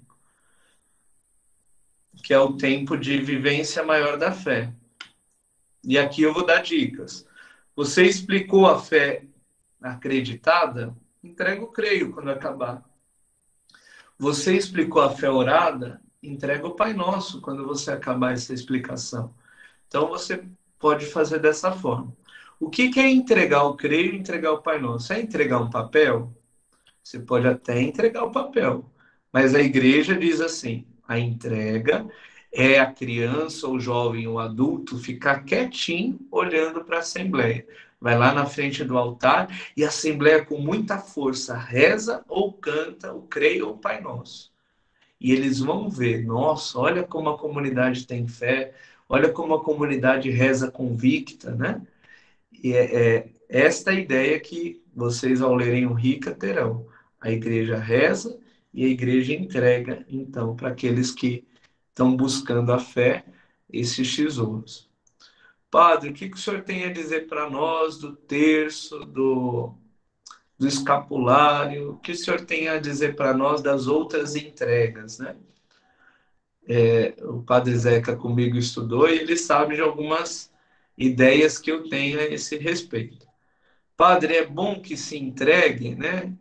que é o tempo de vivência maior da fé. E aqui eu vou dar dicas. Você explicou a fé acreditada? Entrega o creio quando acabar. Você explicou a fé orada? Entrega o Pai Nosso quando você acabar essa explicação. Então você pode fazer dessa forma. O que é entregar o creio e entregar o Pai Nosso? É entregar um papel? Você pode até entregar o papel. Mas a igreja diz assim, a entrega é a criança, o jovem, o adulto ficar quietinho olhando para a assembleia. Vai lá na frente do altar e a assembleia com muita força reza ou canta o creio ou o Pai Nosso. E eles vão ver, nossa, olha como a comunidade tem fé, olha como a comunidade reza convicta, né? E é esta ideia que vocês, ao lerem o Rica, terão. A igreja reza e a igreja entrega, então, para aqueles que estão buscando a fé, esses tesouros. Padre, o que o senhor tem a dizer para nós do terço, do escapulário? O que o senhor tem a dizer para nós das outras entregas, né? O Padre Zeca comigo estudou e ele sabe de algumas ideias que eu tenho a esse respeito. Padre, é bom que se entregue, né?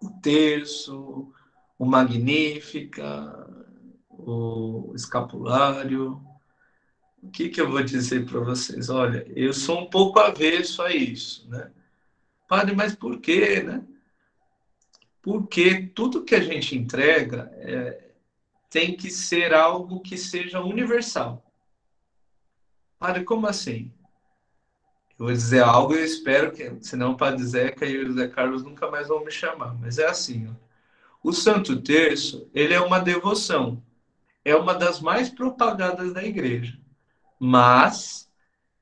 O terço, o Magnífica, o escapulário. O que eu vou dizer para vocês? Olha, eu sou um pouco avesso a isso, né? Padre, mas por quê, né? Porque tudo que a gente entrega tem que ser algo que seja universal. Padre, como assim? Eu vou dizer algo e eu espero que, senão o Padre Zeca e o José Carlos nunca mais vão me chamar. Mas é assim, ó. O Santo Terço, ele é uma devoção. É uma das mais propagadas da igreja. Mas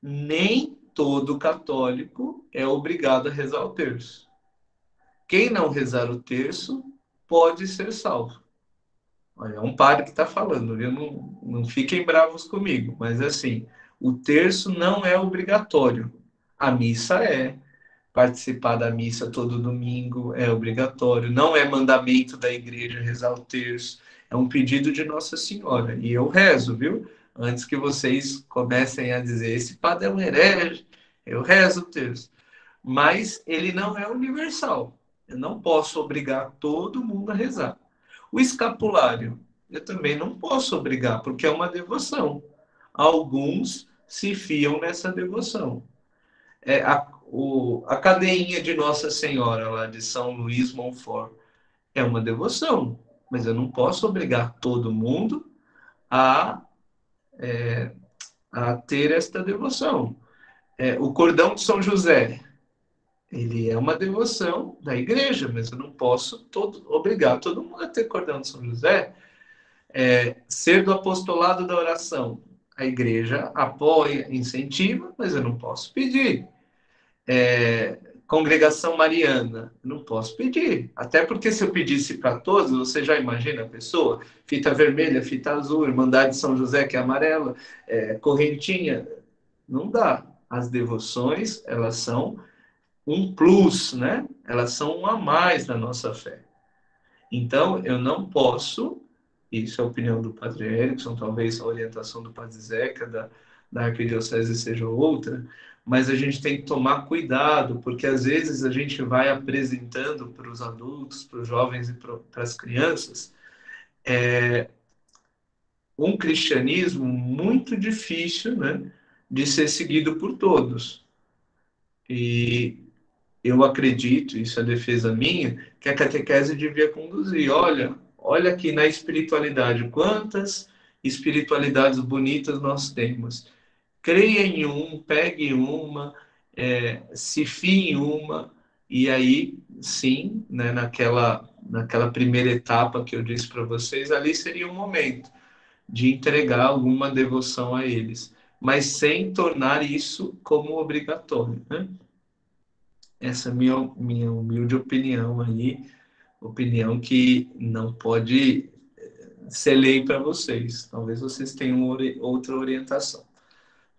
nem todo católico é obrigado a rezar o terço. Quem não rezar o terço pode ser salvo. Olha, é um padre que está falando, viu? Não fiquem bravos comigo, mas assim, o terço não é obrigatório. A missa é. Participar da missa todo domingo é obrigatório. Não é mandamento da igreja rezar o terço. É um pedido de Nossa Senhora. E eu rezo, viu? Antes que vocês comecem a dizer, esse padre é um herege, eu rezo o terço. Mas ele não é universal. Eu não posso obrigar todo mundo a rezar. O escapulário, eu também não posso obrigar, porque é uma devoção. Alguns se fiam nessa devoção. A cadeinha de Nossa Senhora, lá de São Luís Montfort, é uma devoção, mas eu não posso obrigar todo mundo a ter esta devoção. O cordão de São José, ele é uma devoção da igreja, mas eu não posso obrigar todo mundo a ter cordão de São José. Ser do apostolado da oração, a igreja apoia, incentiva, mas eu não posso pedir. Congregação mariana, não posso pedir. Até porque se eu pedisse para todos, você já imagina a pessoa? Fita vermelha, fita azul, Irmandade de São José, que é amarela, correntinha. Não dá. As devoções, elas são um plus, né? Elas são um a mais na nossa fé. Então, eu não posso, isso é a opinião do Padre Erickson, talvez a orientação do Padre Zeca, da Arquidiocese seja outra, mas a gente tem que tomar cuidado, porque às vezes a gente vai apresentando para os adultos, para os jovens e para as crianças, um cristianismo muito difícil, né, de ser seguido por todos. E eu acredito, isso é defesa minha, que a catequese devia conduzir. Olha aqui na espiritualidade, quantas espiritualidades bonitas nós temos. Creia em um, pegue uma, se fie em uma, e aí, sim, né, naquela primeira etapa que eu disse para vocês, ali seria o momento de entregar alguma devoção a eles, mas sem tornar isso como obrigatório, né? Essa é a minha humilde opinião aí, opinião que não pode ser lei para vocês. Talvez vocês tenham outra orientação.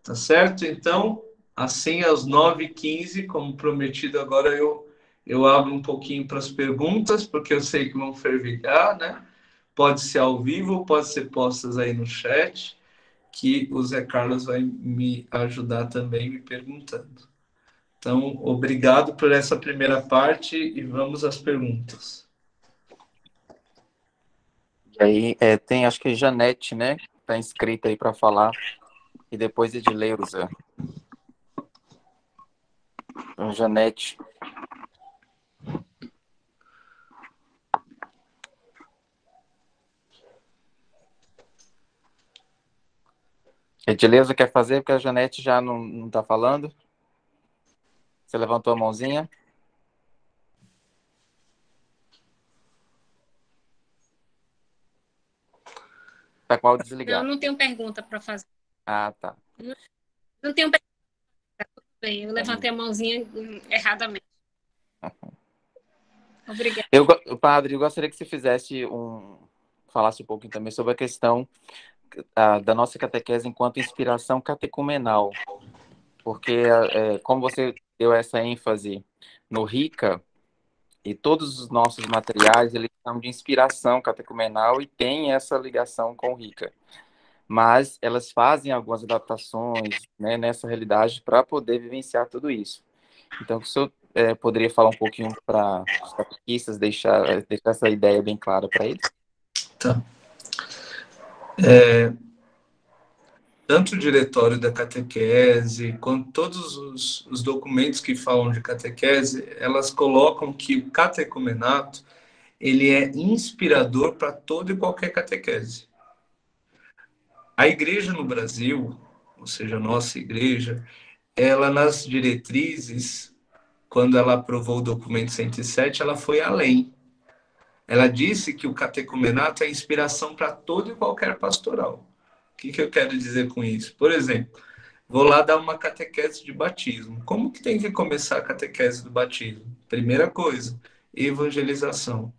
Tá certo? Então, assim, às 9h15, como prometido, agora eu abro um pouquinho para as perguntas, porque eu sei que vão fervilhar, né? Pode ser ao vivo, pode ser postas aí no chat, que o Zé Carlos vai me ajudar também me perguntando. Então, obrigado por essa primeira parte e vamos às perguntas. E aí, tem acho que Janete, né? Tá inscrita aí para falar. E depois Edileuza. Então, Janete. Edileuza quer fazer porque a Janete já não tá falando? Você levantou a mãozinha? Tá com o áudio Eu desligado. não tenho pergunta para fazer. Ah, tá. Não tenho pergunta. Tudo bem, eu levantei a mãozinha erradamente. Obrigada. Padre, eu gostaria que você falasse um pouquinho também sobre a questão da nossa catequese enquanto inspiração catecumenal. Porque, como você deu essa ênfase no RICA, e todos os nossos materiais, eles são de inspiração catecumenal e tem essa ligação com o RICA. Mas elas fazem algumas adaptações, né, nessa realidade para poder vivenciar tudo isso. Então, o senhor poderia falar um pouquinho para os catequistas, deixar essa ideia bem clara para eles? Tá. Tanto o diretório da catequese, quanto todos os documentos que falam de catequese, elas colocam que o catecumenato ele é inspirador para toda e qualquer catequese. A igreja no Brasil, ou seja, a nossa igreja, ela nas diretrizes, quando ela aprovou o documento 107, ela foi além. Ela disse que o catecumenato é inspiração para todo e qualquer pastoral. O que eu quero dizer com isso? Por exemplo, vou lá dar uma catequese de batismo. Como que tem que começar a catequese do batismo? Primeira coisa, evangelização.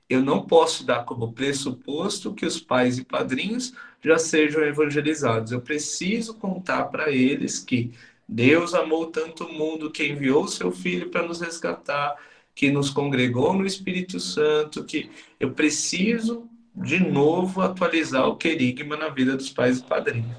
Eu não posso dar como pressuposto que os pais e padrinhos já sejam evangelizados. Eu preciso contar para eles que Deus amou tanto o mundo que enviou o seu Filho para nos resgatar, que nos congregou no Espírito Santo, que eu preciso, de novo, atualizar o querigma na vida dos pais e padrinhos.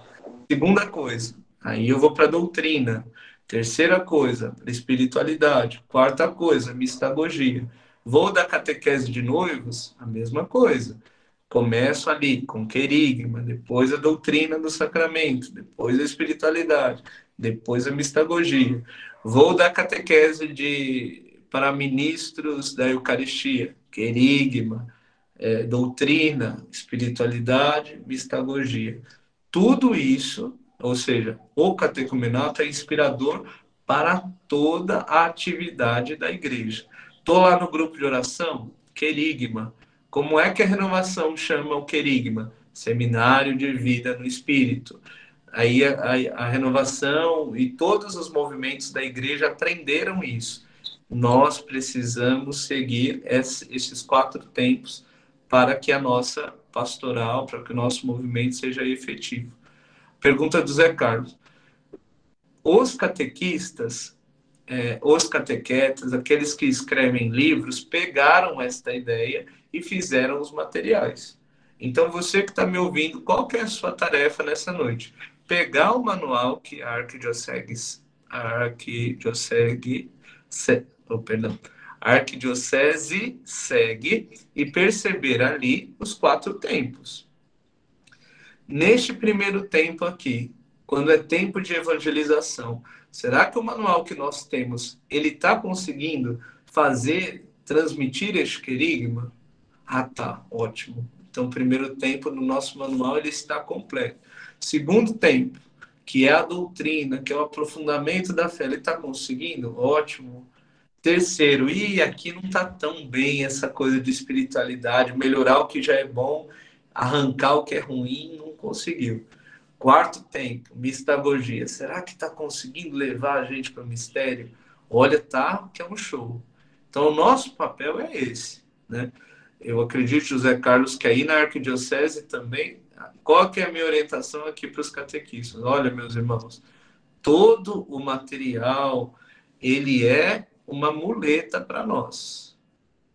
Segunda coisa, aí eu vou para a doutrina. Terceira coisa, para espiritualidade. Quarta coisa, mistagogia. Vou da catequese de noivos, a mesma coisa. Começo ali com querigma, depois a doutrina do sacramento, depois a espiritualidade, depois a mistagogia. Vou da catequese para ministros da Eucaristia, querigma, doutrina, espiritualidade, mistagogia. Tudo isso, ou seja, o catecumenato é inspirador para toda a atividade da igreja. Estou lá no grupo de oração, querigma. Como é que a renovação chama o querigma? Seminário de vida no Espírito. Aí a renovação e todos os movimentos da igreja aprenderam isso. Nós precisamos seguir esses 4 tempos para que a nossa pastoral, para que o nosso movimento seja efetivo. Pergunta do Zé Carlos. Os catequistas, os catequetas, aqueles que escrevem livros, pegaram esta ideia e fizeram os materiais. Então, você que está me ouvindo, qual que é a sua tarefa nessa noite? Pegar o manual que a Arquidiocese segue e perceber ali os 4 tempos. Neste primeiro tempo aqui, quando é tempo de evangelização, será que o manual que nós temos, ele está conseguindo transmitir este querigma? Ah, tá, ótimo. Então, primeiro tempo no nosso manual, ele está completo. Segundo tempo, que é a doutrina, que é o aprofundamento da fé, ele está conseguindo? Ótimo. Terceiro, e aqui não está tão bem essa coisa de espiritualidade, melhorar o que já é bom, arrancar o que é ruim, não conseguiu. Quarto tempo, mistagogia. Será que está conseguindo levar a gente para o mistério? Olha, tá, que é um show. Então, o nosso papel é esse, né? Eu acredito, José Carlos, que aí na Arquidiocese também, qual que é a minha orientação aqui para os catequistas? Olha, meus irmãos, todo o material, ele é uma muleta para nós.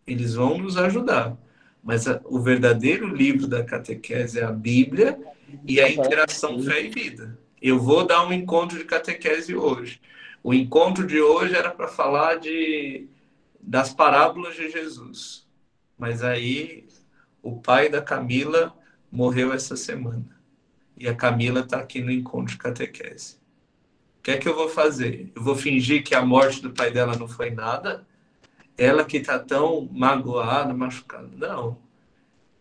Eles vão nos ajudar. Mas o verdadeiro livro da catequese é a Bíblia e a interação fé e vida. Eu vou dar um encontro de catequese hoje. O encontro de hoje era para falar das parábolas de Jesus. Mas aí o pai da Camila morreu essa semana. E a Camila está aqui no encontro de catequese. O que é que eu vou fazer? Eu vou fingir que a morte do pai dela não foi nada? Ela que está tão magoada, machucada. Não.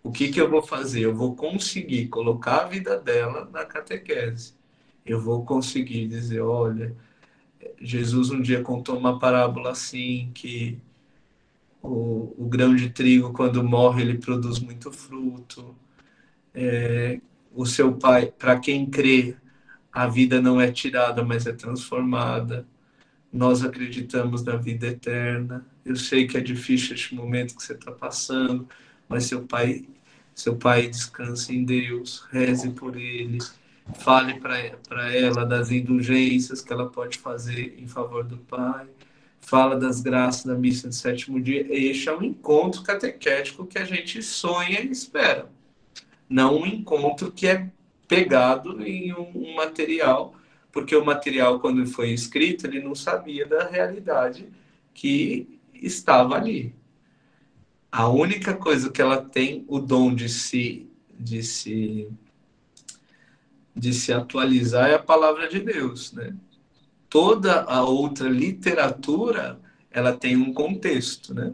O que eu vou fazer? Eu vou conseguir colocar a vida dela na catequese. Eu vou conseguir dizer, olha, Jesus um dia contou uma parábola assim, que o grão de trigo, quando morre, ele produz muito fruto. O seu pai, para quem crê, a vida não é tirada, mas é transformada. Nós acreditamos na vida eterna. Eu sei que é difícil este momento que você está passando, mas seu pai descansa em Deus, reze por ele, fale para ela das indulgências que ela pode fazer em favor do pai, fala das graças da missa do sétimo dia. Este é um encontro catequético que a gente sonha e espera, não um encontro que é pegado em um material, porque o material, quando foi escrito, ele não sabia da realidade que estava ali. A única coisa que ela tem o dom de se atualizar é a palavra de Deus, né? Toda a outra literatura, ela tem um contexto, né?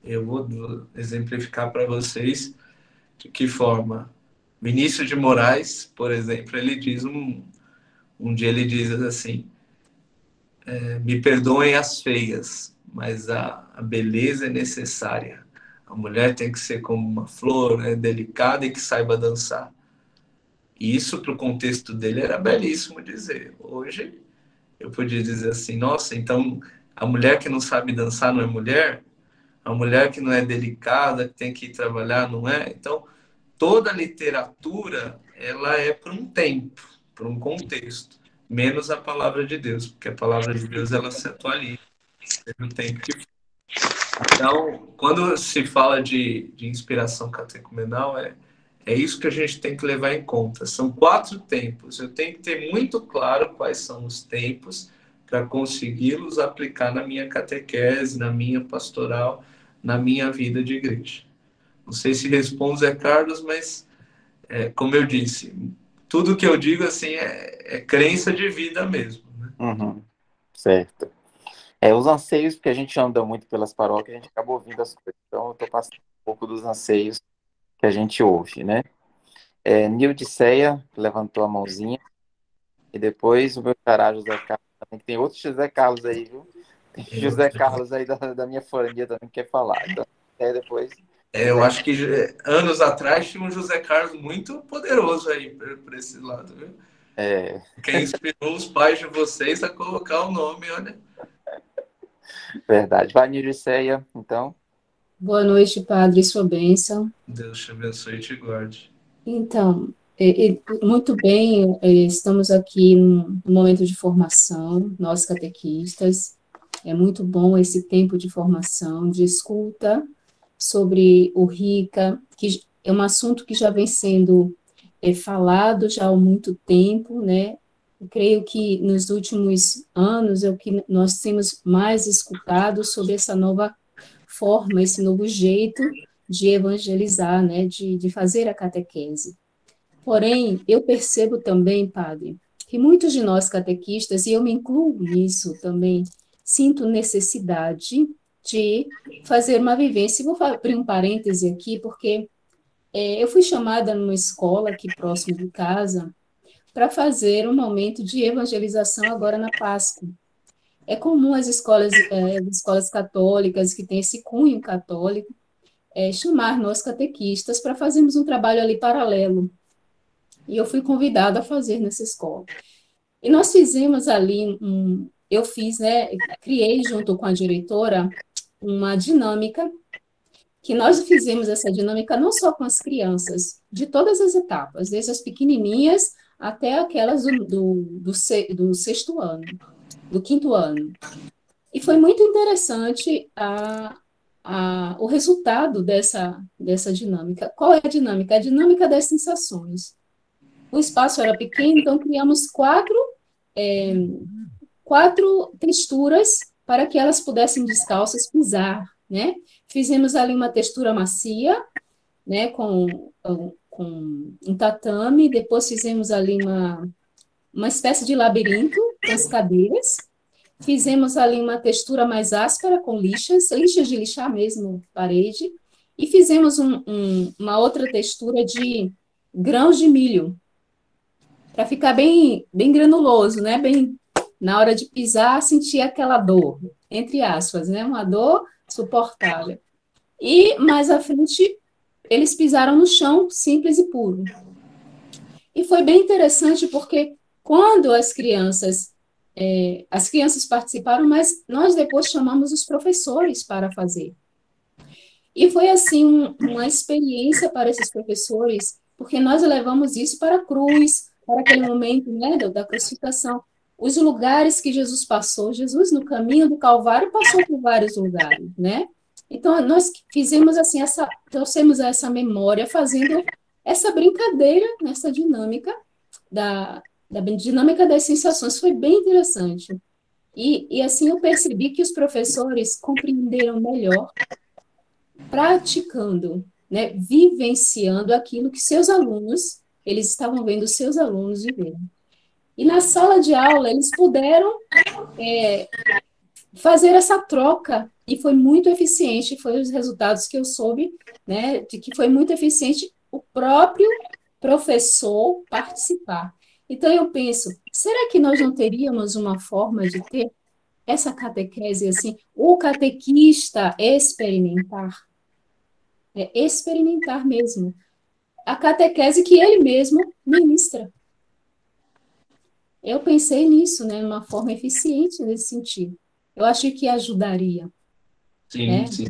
Eu vou exemplificar para vocês de que forma. Vinícius de Moraes, por exemplo, ele diz um dia ele diz assim, me perdoem as feias, mas a beleza é necessária. A mulher tem que ser como uma flor, né, delicada e que saiba dançar. E isso, para o contexto dele, era belíssimo dizer. Hoje, eu podia dizer assim, nossa, então a mulher que não sabe dançar não é mulher? A mulher que não é delicada, que tem que ir trabalhar, não é? Então, toda a literatura, ela é para um tempo, para um contexto. Menos a palavra de Deus, porque a palavra de Deus, ela se atualiza no tempo que... Então, quando se fala de inspiração catecumenal, é isso que a gente tem que levar em conta. São 4 tempos. Eu tenho que ter muito claro quais são os tempos para consegui-los aplicar na minha catequese, na minha pastoral, na minha vida de igreja. Não sei se respondo, Zé Carlos, mas, como eu disse, tudo que eu digo assim é crença de vida mesmo. Né? Uhum, certo. Os anseios, porque a gente anda muito pelas paróquias, a gente acaba ouvindo as coisas. Então, eu estou passando um pouco dos anseios que a gente ouve, né? Nildiceia levantou a mãozinha, e depois o meu xará José Carlos, também tem outro José Carlos aí, viu? Tem José Carlos aí da minha família também que quer falar. Então, depois... eu acho que anos atrás tinha um José Carlos muito poderoso aí por esse lado, viu? Quem inspirou os pais de vocês a colocar o nome, olha... Verdade. Vai, Nildiceia, então. Boa noite, padre, sua bênção. Deus te abençoe e te guarde. Então, muito bem, estamos aqui num momento de formação, nós catequistas. É muito bom esse tempo de formação, de escuta sobre o RICA, que é um assunto que já vem sendo falado já há muito tempo, né? Eu creio que nos últimos anos é o que nós temos mais escutado sobre essa nova forma, esse novo jeito de evangelizar, né, de fazer a catequese. Porém, eu percebo também, padre, que muitos de nós catequistas, e eu me incluo nisso também, sinto necessidade de fazer uma vivência. E vou abrir um parêntese aqui, porque eu fui chamada numa escola aqui próximo de casa para fazer um momento de evangelização agora na Páscoa. É comum as escolas católicas, que têm esse cunho católico, chamar nós catequistas para fazermos um trabalho ali paralelo. E eu fui convidada a fazer nessa escola. E nós fizemos ali, eu fiz, né, criei junto com a diretora uma dinâmica, que nós fizemos essa dinâmica não só com as crianças, de todas as etapas, desde as pequenininhas até aquelas do sexto ano, do quinto ano. E foi muito interessante o resultado dessa dinâmica. Qual é a dinâmica? A dinâmica das sensações. O espaço era pequeno, então criamos quatro texturas para que elas pudessem descalças pisar, né? Fizemos ali uma textura macia, né, com um tatame, depois fizemos ali uma espécie de labirinto com as cadeiras, fizemos ali uma textura mais áspera com lixas de lixar mesmo, parede, e fizemos uma outra textura de grãos de milho, para ficar bem granuloso, né? Bem, na hora de pisar, sentir aquela dor, entre aspas, né? Uma dor suportável. E mais à frente, eles pisaram no chão, simples e puro. E foi bem interessante, porque quando as crianças participaram, mas nós depois chamamos os professores para fazer. E foi, assim, uma experiência para esses professores, porque nós levamos isso para a cruz, para aquele momento, né, da crucificação. Os lugares que Jesus passou, Jesus no caminho do Calvário passou por vários lugares, né? Então, nós fizemos assim, trouxemos essa memória, fazendo essa brincadeira nessa dinâmica, da dinâmica das sensações. Foi bem interessante. E assim eu percebi que os professores compreenderam melhor, praticando, né, vivenciando aquilo que seus alunos, eles estavam vendo seus alunos viver. E na sala de aula, eles puderam fazer essa troca, e foi muito eficiente, foi os resultados que eu soube, né, de que foi muito eficiente o próprio professor participar. Então, eu penso, será que nós não teríamos uma forma de ter essa catequese, assim, o catequista experimentar? Experimentar mesmo. A catequese que ele mesmo ministra. Eu pensei nisso, né, numa forma eficiente nesse sentido. Eu acho que ajudaria. Sim, Né? sim.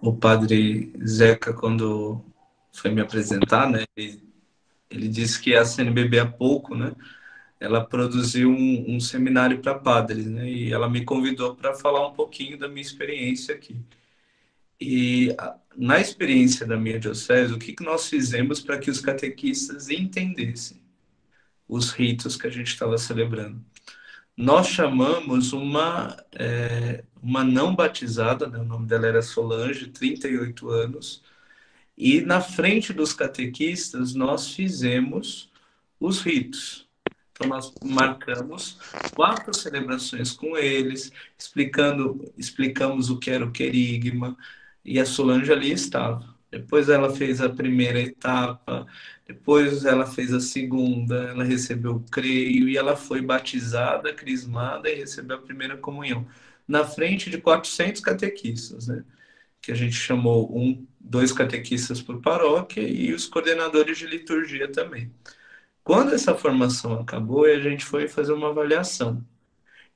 O padre Zeca, quando foi me apresentar, né, ele disse que a CNBB há pouco, né, ela produziu um seminário para padres, né, e ela me convidou para falar um pouquinho da minha experiência aqui. E na experiência da minha diocese, o que nós fizemos para que os catequistas entendessem os ritos que a gente estava celebrando? Nós chamamos uma não batizada, né, o nome dela era Solange, 38 anos, e na frente dos catequistas nós fizemos os ritos. Então nós marcamos 4 celebrações com eles, explicamos o que era o querigma, e a Solange ali estava. Depois ela fez a primeira etapa, depois ela fez a segunda, ela recebeu o creio e ela foi batizada, crismada e recebeu a primeira comunhão. Na frente de 400 catequistas, né? Que a gente chamou 2 catequistas por paróquia e os coordenadores de liturgia também. Quando essa formação acabou, a gente foi fazer uma avaliação.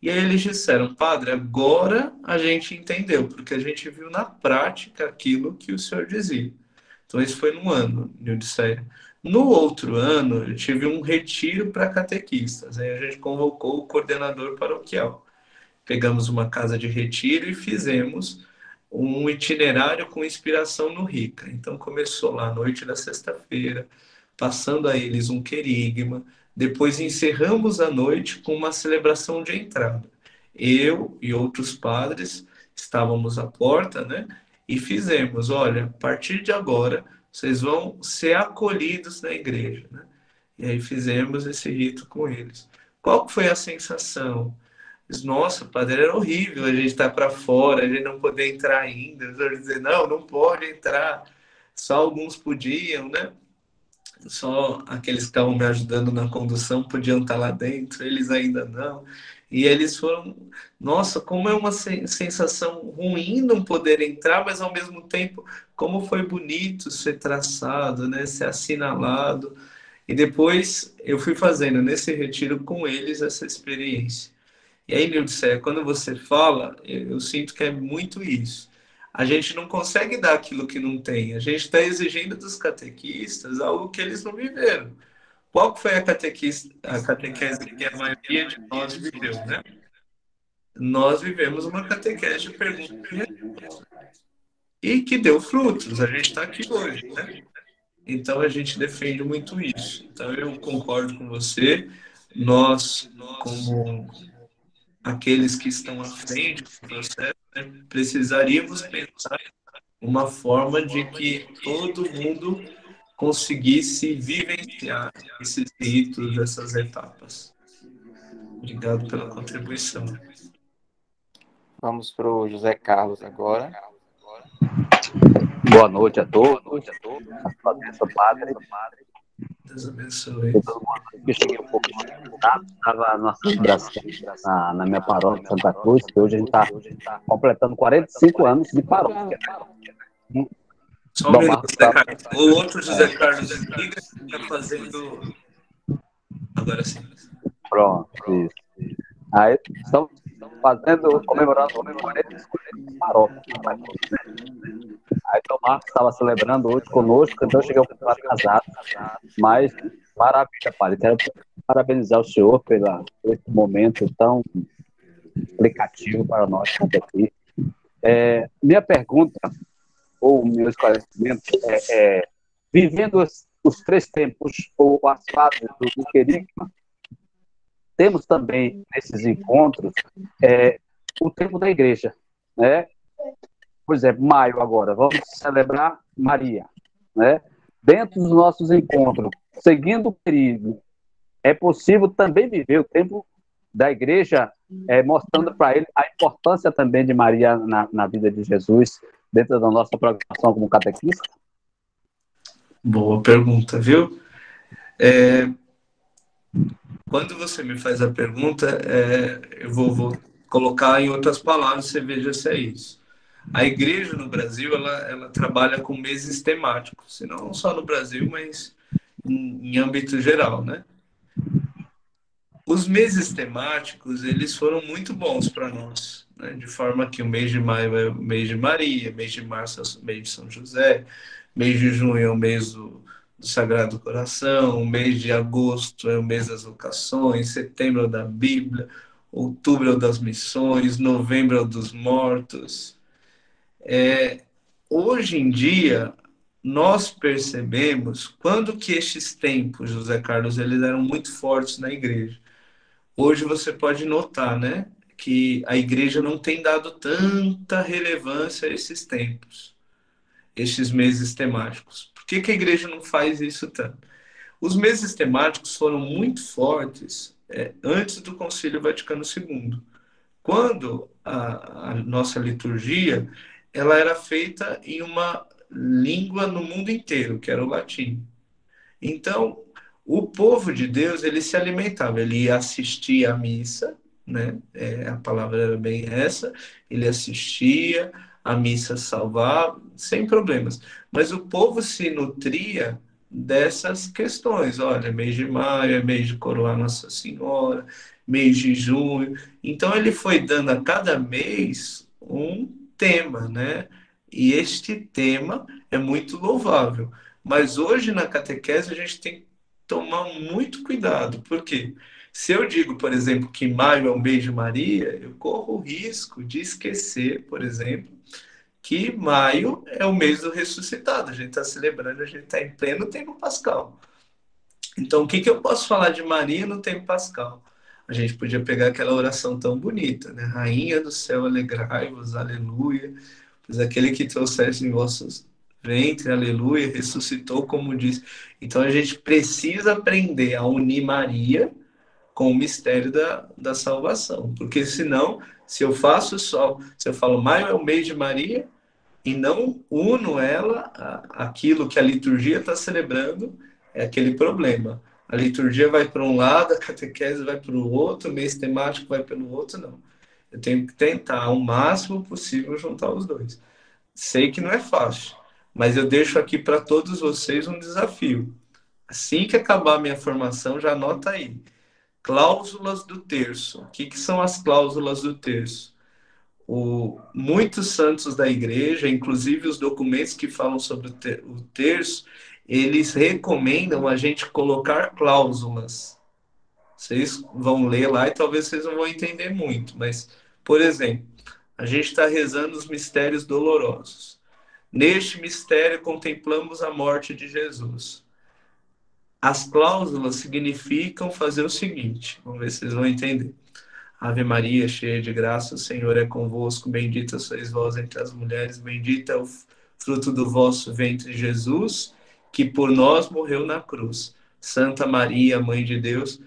E aí eles disseram, padre, agora a gente entendeu, porque a gente viu na prática aquilo que o senhor dizia. Então, isso foi num ano, Nildisseia. No outro ano, eu tive um retiro para catequistas. Aí a gente convocou o coordenador paroquial. Pegamos uma casa de retiro e fizemos um itinerário com inspiração no Rica. Então, começou lá à noite da sexta-feira, passando a eles um querigma. Depois encerramos a noite com uma celebração de entrada. Eu e outros padres estávamos à porta, né? E fizemos, olha, a partir de agora, vocês vão ser acolhidos na igreja, né? E aí fizemos esse rito com eles. Qual que foi a sensação? Nossa, padre, era horrível a gente estar para fora, a gente não poder entrar ainda. Eles vão dizer, não, não pode entrar. Só alguns podiam, né? Só aqueles que estavam me ajudando na condução podiam estar lá dentro, eles ainda não. E eles foram, nossa, como é uma sensação ruim não poder entrar, mas ao mesmo tempo, como foi bonito ser traçado, né? Ser assinalado. E depois eu fui fazendo nesse retiro com eles essa experiência. E aí, Nilce, quando você fala, eu sinto que é muito isso. A gente não consegue dar aquilo que não tem. A gente está exigindo dos catequistas algo que eles não viveram. Qual que foi a catequese que a maioria de nós viveu, né? Nós vivemos uma catequese de pergunta e resposta. E que deu frutos. A gente está aqui hoje, né? Então, a gente defende muito isso. Então, eu concordo com você. Nós, como aqueles que estão à frente do processo, né, precisaríamos pensar uma forma de que todo mundo conseguisse vivenciar esses ritos, essas etapas. Obrigado pela contribuição. Vamos para o José Carlos agora. Boa noite a todos. Sou padre. Deus abençoe. Eu cheguei um pouco mais tarde, estava na celebração na minha paróquia Santa Cruz, que hoje a gente está completando 45 anos de paróquia. Só um minuto, José Carlos. O outro José Carlos Liga está fazendo. Agora sim. Pronto, isso. Aí estamos comemorando 45 anos de paróquia. Aí o Marcos estava celebrando hoje conosco, então eu cheguei um pouco atrasado. Mas, maravilha, padre. Quero parabenizar o senhor por esse momento tão explicativo para nós aqui. Minha pergunta, ou meu esclarecimento, vivendo os três tempos, ou as fases do querigma, temos também, nesses encontros, o tempo da igreja, né? Por exemplo, maio agora, vamos celebrar Maria, né? Dentro dos nossos encontros, seguindo o período, é possível também viver o tempo da igreja, mostrando para ele a importância também de Maria na vida de Jesus, dentro da nossa programação como catequista? Boa pergunta, viu? Quando você me faz a pergunta, eu vou colocar em outras palavras, você veja se é isso. A igreja no Brasil, ela trabalha com meses temáticos, e não só no Brasil, mas em âmbito geral, né? Os meses temáticos, eles foram muito bons para nós, né? De forma que o mês de maio é o mês de Maria, mês de março é o mês de São José, mês de junho é o mês do Sagrado Coração, o mês de agosto é o mês das vocações, setembro é o da Bíblia, outubro é o das missões, novembro é o dos mortos. Hoje em dia, nós percebemos quando que estes tempos, José Carlos, eles eram muito fortes na igreja. Hoje você pode notar, né, que a igreja não tem dado tanta relevância a esses tempos, estes meses temáticos. Por que a igreja não faz isso tanto? Os meses temáticos foram muito fortes antes do Concílio Vaticano II, quando a nossa liturgia ela era feita em uma língua no mundo inteiro, que era o latim. Então, o povo de Deus, ele se alimentava, ele ia assistir à missa, né? A palavra era bem essa, ele assistia, a missa salvava, sem problemas. Mas o povo se nutria dessas questões. Olha, mês de maio, é mês de coroar Nossa Senhora, mês de junho. Então, ele foi dando a cada mês um tema, né? E este tema é muito louvável. Mas hoje na catequese a gente tem que tomar muito cuidado. Por quê? Se eu digo, por exemplo, que maio é o mês de Maria, eu corro o risco de esquecer, por exemplo, que maio é o mês do ressuscitado. A gente está celebrando, a gente está em pleno tempo pascal. Então, o que eu posso falar de Maria no tempo pascal? A gente podia pegar aquela oração tão bonita, né? Rainha do céu, alegrai-vos, aleluia. Pois aquele que trouxeste em vossos ventre, aleluia, ressuscitou, como diz. Então a gente precisa aprender a unir Maria com o mistério da salvação, porque senão, se eu falo maio é o mês de Maria e não uno ela àquilo que a liturgia está celebrando, é aquele problema. A liturgia vai para um lado, a catequese vai para o outro, o mês temático vai pelo outro, não. Eu tenho que tentar, o máximo possível, juntar os dois. Sei que não é fácil, mas eu deixo aqui para todos vocês um desafio. Assim que acabar a minha formação, já anota aí. Cláusulas do terço. O que são as cláusulas do terço? Muitos santos da igreja, inclusive os documentos que falam sobre o terço, eles recomendam a gente colocar cláusulas. Vocês vão ler lá e talvez vocês não vão entender muito, mas, por exemplo, a gente está rezando os mistérios dolorosos. Neste mistério contemplamos a morte de Jesus. As cláusulas significam fazer o seguinte, vamos ver se vocês vão entender. Ave Maria, cheia de graça, o Senhor é convosco, bendita sois vós entre as mulheres, bendito é o fruto do vosso ventre, Jesus, que por nós morreu na cruz. Santa Maria, Mãe de Deus,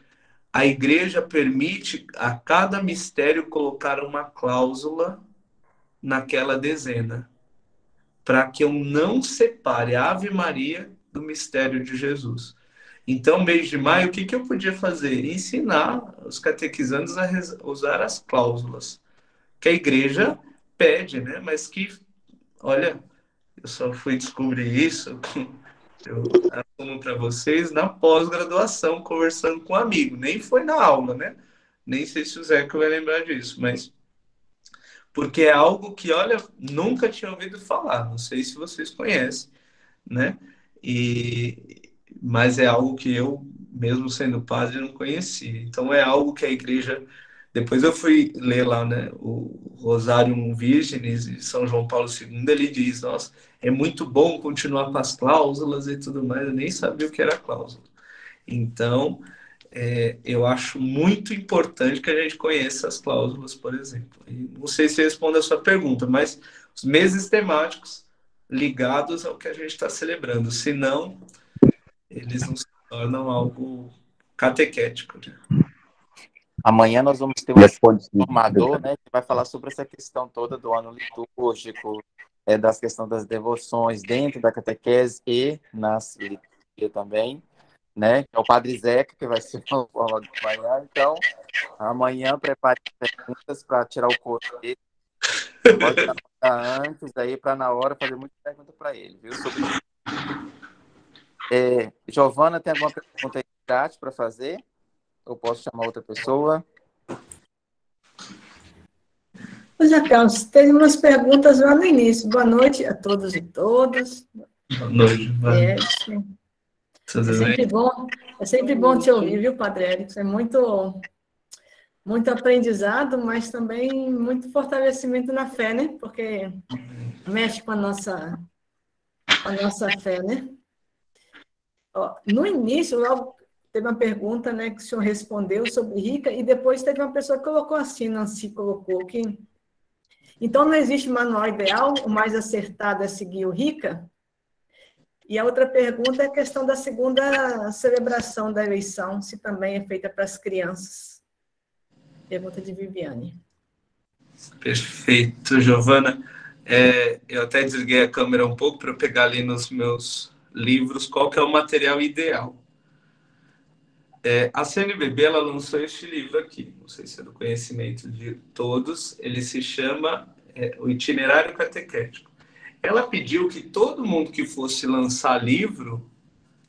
a igreja permite a cada mistério colocar uma cláusula naquela dezena, para que eu não separe a Ave Maria do mistério de Jesus. Então, mês de maio, o que eu podia fazer? Ensinar os catequizandos a usar as cláusulas que a igreja pede, né? Mas que, olha, eu só fui descobrir isso, eu assumo para vocês, na pós-graduação, conversando com um amigo. Nem foi na aula, né? Nem sei se o Zeca vai lembrar disso, mas... Porque é algo que, olha, nunca tinha ouvido falar. Não sei se vocês conhecem, né? Mas é algo que eu, mesmo sendo padre, não conhecia. Então é algo que a igreja... Depois eu fui ler lá, né, o Rosarium Virginis de São João Paulo II, ele diz, nossa, é muito bom continuar com as cláusulas e tudo mais. Eu nem sabia o que era cláusula. Então, eu acho muito importante que a gente conheça as cláusulas, por exemplo. E não sei se responde a sua pergunta, mas os meses temáticos ligados ao que a gente está celebrando. Senão, eles não se tornam algo catequético. Né? Amanhã nós vamos ter um formador, né, que vai falar sobre essa questão toda do ano litúrgico, das questões das devoções dentro da catequese e na liturgia também, né, que é o Padre Zeca, que vai ser o formador de manhã. Então, amanhã prepare perguntas para tirar o corpo dele. Pode anotar antes, aí para na hora fazer muita pergunta para ele, viu? Sobre Giovana, tem alguma pergunta aí de chat para fazer? Eu posso chamar outra pessoa? Pois é, Carlos, teve umas perguntas lá no início. Boa noite a todos e todas. Boa noite, É sempre bom te ouvir, viu, Padre Érico? É muito, muito aprendizado, mas também muito fortalecimento na fé, né? Porque mexe com a nossa fé, né? Ó, no início, logo teve uma pergunta, né, que o senhor respondeu sobre Rica, e depois teve uma pessoa que colocou assim, Nancy colocou que... Então, não existe manual ideal, o mais acertado é seguir o Rica? E a outra pergunta é a questão da segunda celebração da eleição, se também é feita para as crianças. Pergunta de Viviane. Perfeito, Giovana. Eu até desliguei a câmera um pouco para eu pegar ali nos meus livros qual que é o material ideal. A CNBB ela lançou este livro aqui, não sei se é do conhecimento de todos, ele se chama O Itinerário Catequético. Ela pediu que todo mundo que fosse lançar livro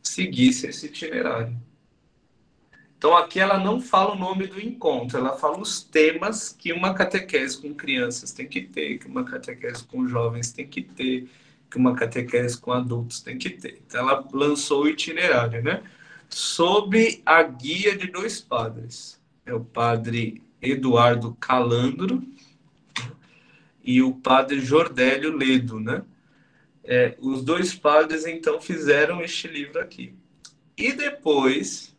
seguisse esse itinerário. Então aqui ela não fala o nome do encontro, ela fala os temas que uma catequese com crianças tem que ter, que uma catequese com jovens tem que ter, que uma catequese com adultos tem que ter. Então ela lançou o itinerário, né? Sob a guia de 2 padres. É o padre Eduardo Calandro e o padre Jordélio Ledo, né? Os 2 padres, então, fizeram este livro aqui. E depois,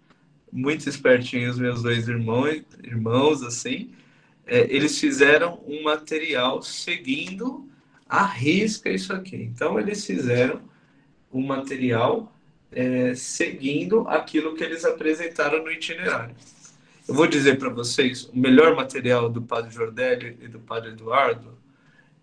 muito espertinhos meus 2 irmãos assim, eles fizeram um material seguindo arrisca isso aqui. Então, eles fizeram um material seguindo aquilo que eles apresentaram no itinerário. Eu vou dizer para vocês, o melhor material do Padre Jordelli e do Padre Eduardo,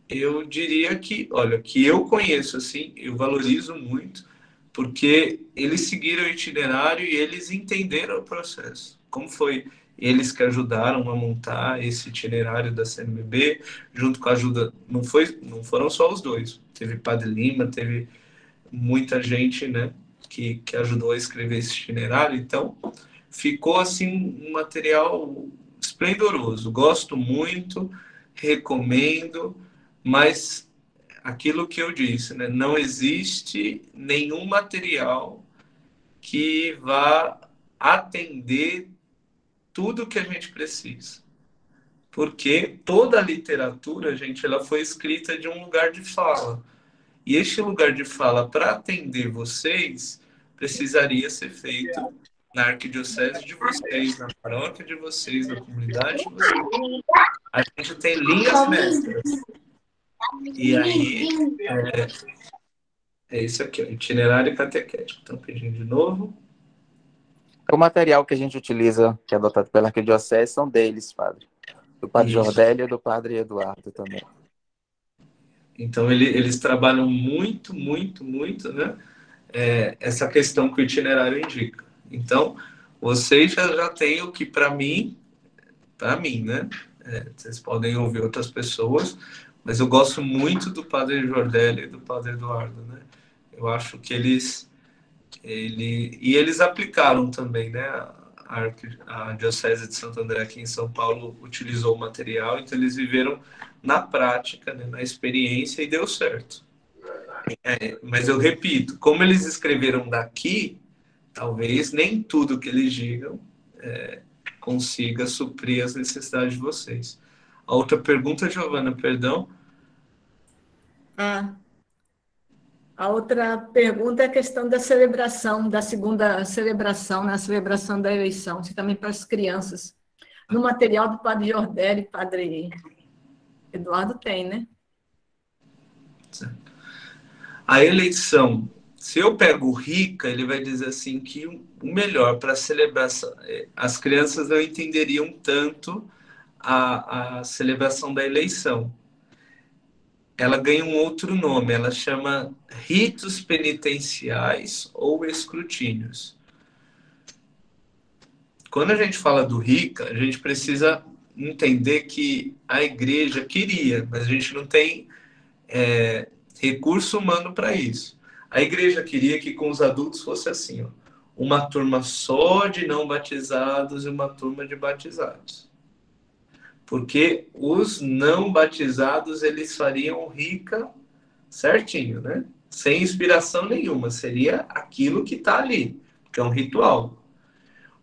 eu diria que, olha, que eu conheço, assim, eu valorizo muito, porque eles seguiram o itinerário e eles entenderam o processo. Como foi eles que ajudaram a montar esse itinerário da CNBB, junto com a ajuda, não foram só os dois, teve Padre Lima, teve muita gente, né, que ajudou a escrever esse itinerário, então ficou assim um material esplendoroso. Gosto muito, recomendo, mas aquilo que eu disse, né, não existe nenhum material que vá atender tudo que a gente precisa. Porque toda a literatura, gente, ela foi escrita de um lugar de fala. E este lugar de fala, para atender vocês, precisaria ser feito na arquidiocese de vocês, na paróquia de vocês, na comunidade de vocês. A gente tem linhas mestras. E aí, é isso aqui, ó, itinerário catequético. Então, pedindo de novo. O material que a gente utiliza, que é adotado pela arquidiocese, são deles, padre. Do Padre Isso. Jordelli e do Padre Eduardo também. Então, eles trabalham muito, né? Essa questão que o itinerário indica. Então, vocês já têm o que, para mim, né? Vocês podem ouvir outras pessoas, mas eu gosto muito do Padre Jordelli e do Padre Eduardo, né? Eu acho que eles aplicaram também, né? A Diocese de Santo André aqui em São Paulo utilizou o material, então eles viveram na prática, né, na experiência, e deu certo. Mas eu repito, como eles escreveram daqui, talvez nem tudo que eles digam consiga suprir as necessidades de vocês. A outra pergunta, Giovana, perdão. A outra pergunta é a questão da celebração, da segunda celebração, na celebração da eleição, se também para as crianças. No material do Padre Jordelli e Padre Eduardo tem, né? A eleição, se eu pego o Rica, ele vai dizer assim que o melhor para celebrar, as crianças não entenderiam tanto a celebração da eleição. Ela ganha um outro nome, ela chama ritos penitenciais ou escrutínios. Quando a gente fala do Rica, a gente precisa entender que a igreja queria, mas a gente não tem recurso humano para isso. A igreja queria que com os adultos fosse assim, ó, uma turma só de não batizados e uma turma de batizados. Porque os não batizados, eles fariam o Rica certinho, né? Sem inspiração nenhuma, seria aquilo que está ali, que é um ritual.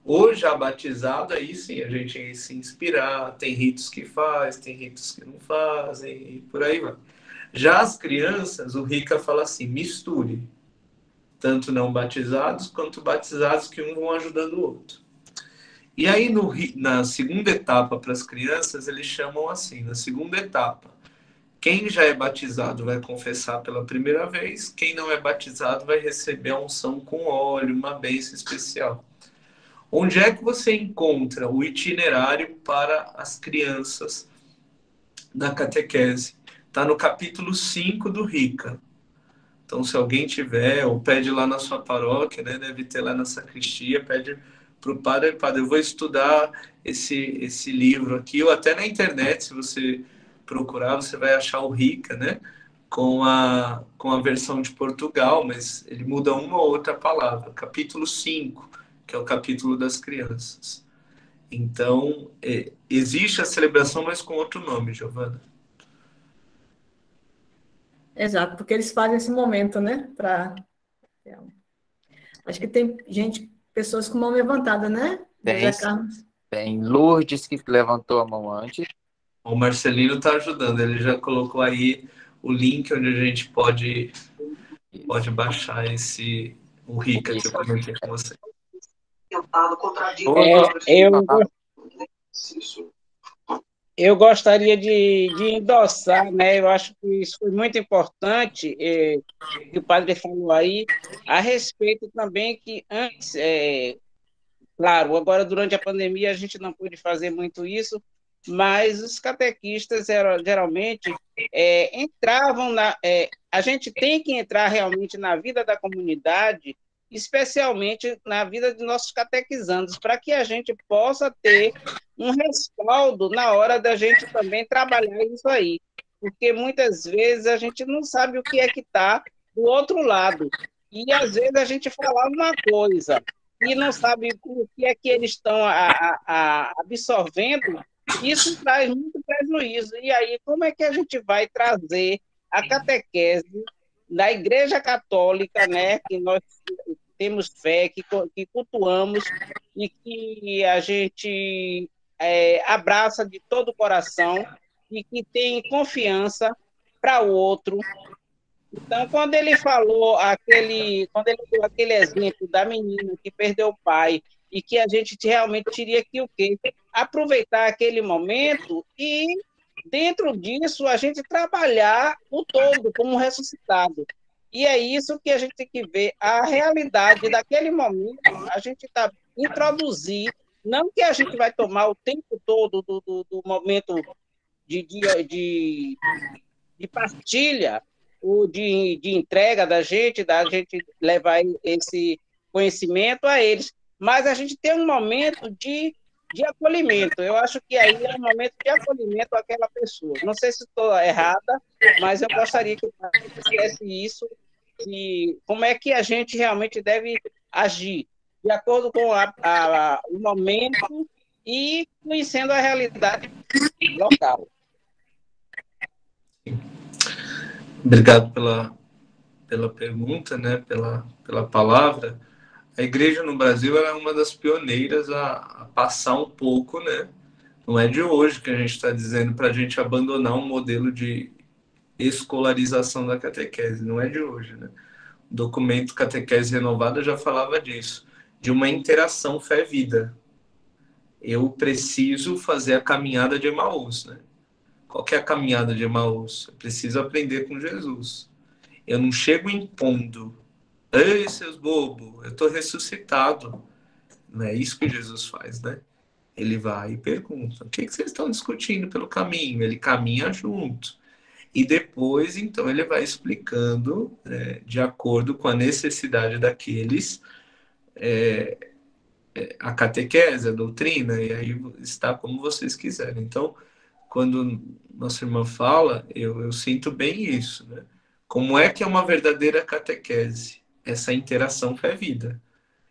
O já batizado, aí sim, a gente ia se inspirar, tem ritos que faz, tem ritos que não fazem, e por aí vai. Já as crianças, o Rica fala assim, misture, tanto não batizados quanto batizados, que um vão ajudando o outro. E aí, na segunda etapa para as crianças, eles chamam assim, na segunda etapa, quem já é batizado vai confessar pela primeira vez, quem não é batizado vai receber a unção com óleo, uma bênção especial. Onde é que você encontra o itinerário para as crianças da catequese? Está no capítulo 5 do Rica. Então, se alguém tiver, ou pede lá na sua paróquia, né, deve ter lá na sacristia, pede para o padre, eu vou estudar esse livro aqui, ou até na internet, se você procurar, você vai achar o Rica, né, com a versão de Portugal, mas ele muda uma ou outra palavra. Capítulo 5, que é o capítulo das crianças. Então, existe a celebração, mas com outro nome, Giovana. Exato, porque eles fazem esse momento, né? Acho que tem pessoas com mão levantada, né? Tem Lourdes, que levantou a mão antes. O Marcelino está ajudando, ele já colocou aí o link onde a gente pode baixar o Rica que eu comentei com você. Eu gostaria de endossar, né? Eu acho que isso foi muito importante, que o padre falou aí, a respeito também que antes, claro, agora durante a pandemia a gente não pôde fazer muito isso, mas os catequistas geralmente entravam a gente tem que entrar realmente na vida da comunidade, especialmente na vida de nossos catequizandos, para que a gente possa ter um respaldo na hora da gente também trabalhar isso aí, porque muitas vezes a gente não sabe o que é que está do outro lado, e às vezes a gente fala uma coisa e não sabe o que é que eles estão absorvendo, isso traz muito prejuízo. E aí, como é que a gente vai trazer a catequese da Igreja Católica, né, que nós temos fé, que cultuamos e que a gente abraça de todo o coração e que tem confiança para o outro. Então, quando ele deu aquele exemplo da menina que perdeu o pai e que a gente realmente teria que o quê? Aproveitar aquele momento e, dentro disso, a gente trabalhar o todo como ressuscitado. E é isso que a gente tem que ver, a realidade daquele momento, a gente introduzir, não que a gente vai tomar o tempo todo do momento de partilha, ou de entrega da gente levar esse conhecimento a eles, mas a gente tem um momento de acolhimento. Eu acho que aí é um momento de acolhimento àquela pessoa. Não sei se estou errada, mas eu gostaria que você fizesse isso, e como é que a gente realmente deve agir, de acordo com o momento e conhecendo a realidade local. Obrigado pela pergunta, né? Pela palavra. A igreja no Brasil é uma das pioneiras a passar um pouco, né? Não é de hoje que a gente está dizendo para a gente abandonar um modelo de escolarização da catequese, não é de hoje, né? O documento Catequese Renovada já falava disso, de uma interação fé-vida. Eu preciso fazer a caminhada de Emaús, né? Qual que é a caminhada de Emaús? Eu preciso aprender com Jesus. Eu não chego impondo. Ei, seus bobos, eu estou ressuscitado. Não é isso que Jesus faz, né? Ele vai e pergunta, o que vocês estão discutindo pelo caminho? Ele caminha junto. E depois, então, ele vai explicando, de acordo com a necessidade daqueles, a catequese, a doutrina, e aí está como vocês quiserem. Então, quando nossa irmã fala, eu sinto bem isso, né? Como é que é uma verdadeira catequese? Essa interação fé-vida.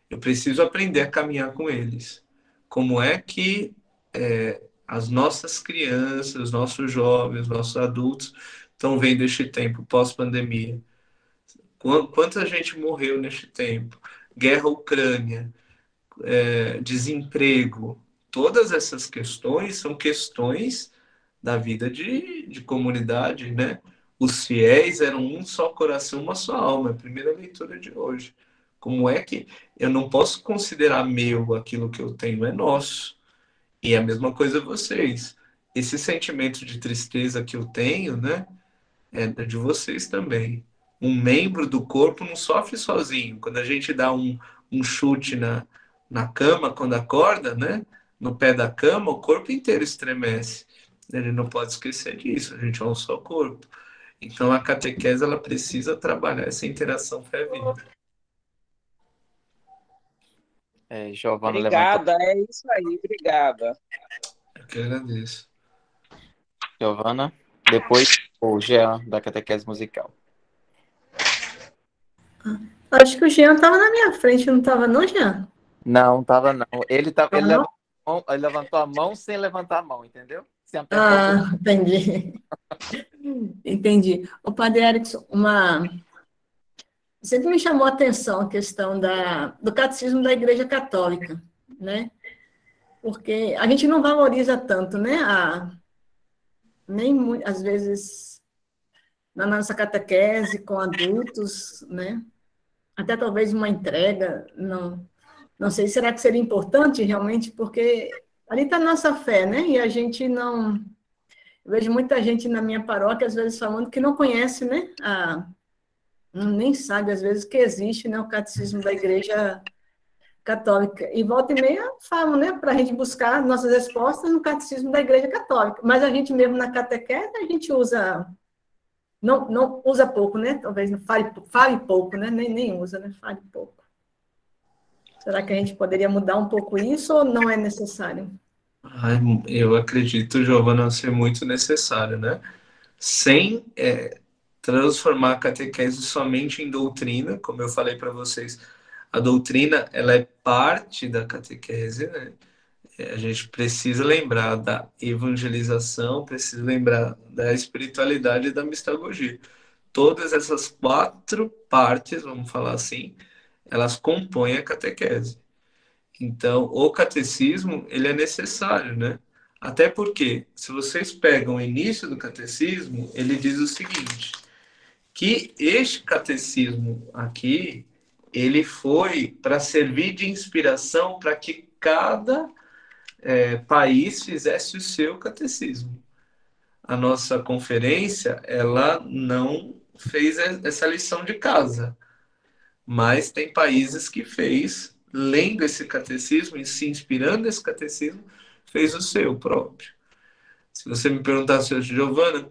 Eu preciso aprender a caminhar com eles. Como é que as nossas crianças, os nossos jovens, os nossos adultos estão vendo este tempo pós-pandemia? Quanta gente morreu neste tempo? Guerra Ucrânia, desemprego. Todas essas questões são questões da vida de comunidade, né? Os fiéis eram um só coração, uma só alma. É a primeira leitura de hoje. Como é que eu não posso considerar meu aquilo que eu tenho? É nosso. E a mesma coisa vocês. Esse sentimento de tristeza que eu tenho, né? É de vocês também. Um membro do corpo não sofre sozinho. Quando a gente dá um chute na cama, quando acorda, né? No pé da cama, o corpo inteiro estremece. Ele não pode esquecer disso. A gente é um só corpo. Então, a catequese, ela precisa trabalhar essa interação fé-vida. Giovana Obrigada, é isso aí, obrigada. Eu que agradeço. Giovana, depois o Jean, da catequese musical. Acho que o Jean estava na minha frente, não estava não, Jean? Não, estava não. Ele levantou a mão sem levantar a mão, entendeu? Entendi. Entendi. O Padre Erickson, sempre me chamou a atenção a questão do catecismo da Igreja Católica, né? Porque a gente não valoriza tanto, né? Às vezes, na nossa catequese com adultos, né? Até talvez uma entrega, não sei, será que seria importante realmente? Porque ali está a nossa fé, né? E a gente não Eu vejo muita gente na minha paróquia, às vezes, falando que não conhece, né? Nem sabe, às vezes, que existe, né, o catecismo da Igreja Católica. E volta e meia falam, né, para a gente buscar nossas respostas no catecismo da Igreja Católica. Mas a gente mesmo na catequese, a gente usa... Não usa pouco, né? Talvez não fale pouco, né? Nem usa, né? Fale pouco. Será que a gente poderia mudar um pouco isso ou não é necessário? Eu acredito, Giovana, ser muito necessário, né? Sem transformar a catequese somente em doutrina, como eu falei para vocês, a doutrina ela é parte da catequese, né? A gente precisa lembrar da evangelização, precisa lembrar da espiritualidade e da mistagogia. Todas essas 4 partes, vamos falar assim, elas compõem a catequese. Então, o catecismo, ele é necessário, né? Até porque, se vocês pegam o início do catecismo, ele diz o seguinte, que este catecismo aqui, ele foi para servir de inspiração para que cada país fizesse o seu catecismo. A nossa conferência, ela não fez essa lição de casa, mas tem países que fez, lendo esse catecismo e se inspirando nesse catecismo, fez o seu próprio. Se você me perguntasse, Giovana,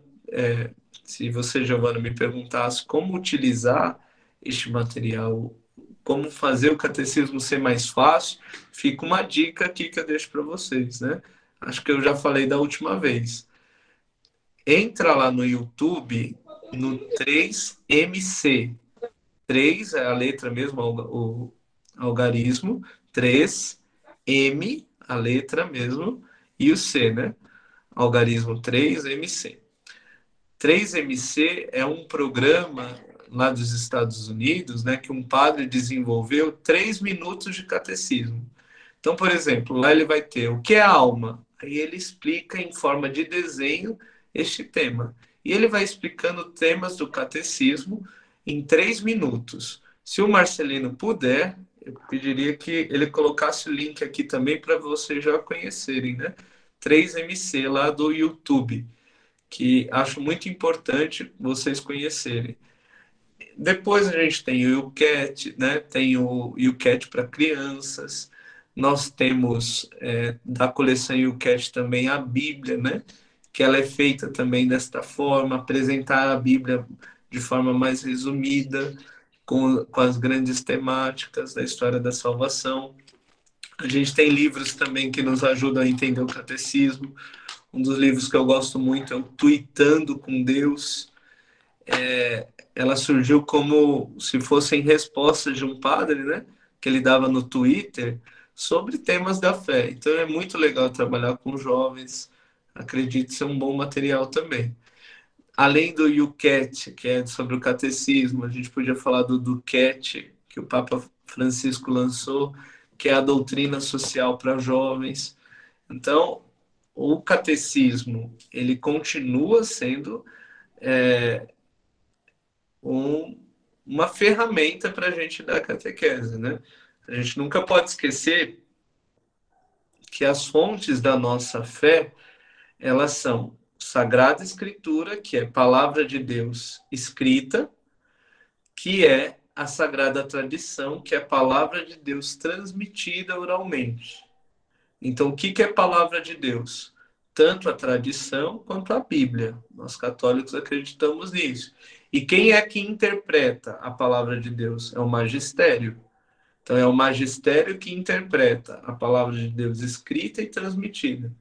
se você, Giovana, me perguntasse como utilizar este material, como fazer o catecismo ser mais fácil, fica uma dica aqui que eu deixo para vocês, né? Acho que eu já falei da última vez. Entra lá no YouTube, no 3MC. 3 é a letra mesmo, o algarismo. 3M, a letra mesmo, e o C, né? Algarismo 3MC. 3MC é um programa lá dos Estados Unidos, né, que um padre desenvolveu 3 minutos de catecismo. Então, por exemplo, lá ele vai ter o que é alma. Aí ele explica em forma de desenho este tema. E ele vai explicando temas do catecismo em 3 minutos. Se o Marcelino puder, eu pediria que ele colocasse o link aqui também para vocês já conhecerem, né? 3MC lá do YouTube, que acho muito importante vocês conhecerem. Depois a gente tem o YouCat, né? Tem o YouCat para crianças. Nós temos da coleção YouCat também a Bíblia, né? Que ela é feita também desta forma, apresentar a Bíblia de forma mais resumida, com as grandes temáticas da história da salvação. A gente tem livros também que nos ajudam a entender o catecismo. Um dos livros que eu gosto muito é o Tuitando com Deus. Ela surgiu como se fossem respostas de um padre, né? Que ele dava no Twitter sobre temas da fé. Então é muito legal trabalhar com jovens. Acredito ser um bom material também. Além do YouCat, que é sobre o catecismo, a gente podia falar do DuCat, que o Papa Francisco lançou, que é a doutrina social para jovens. Então, o catecismo, ele continua sendo uma ferramenta para a gente dar catequese, né? A gente nunca pode esquecer que as fontes da nossa fé, elas são Sagrada Escritura, que é palavra de Deus escrita, que é a Sagrada Tradição, que é palavra de Deus transmitida oralmente. Então, o que é palavra de Deus? Tanto a tradição quanto a Bíblia. Nós católicos acreditamos nisso. E quem é que interpreta a palavra de Deus? É o magistério. Então, é o magistério que interpreta a palavra de Deus escrita e transmitida.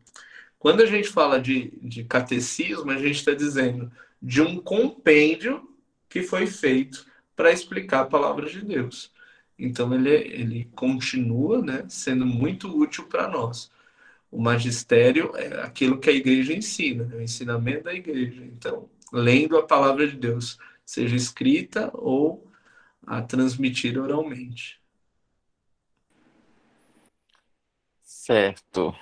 Quando a gente fala de catecismo, a gente está dizendo de um compêndio que foi feito para explicar a palavra de Deus. Então, ele continua, né, sendo muito útil para nós. O magistério é aquilo que a igreja ensina, é o ensinamento da igreja. Então, lendo a palavra de Deus, seja escrita ou a transmitida oralmente. Certo.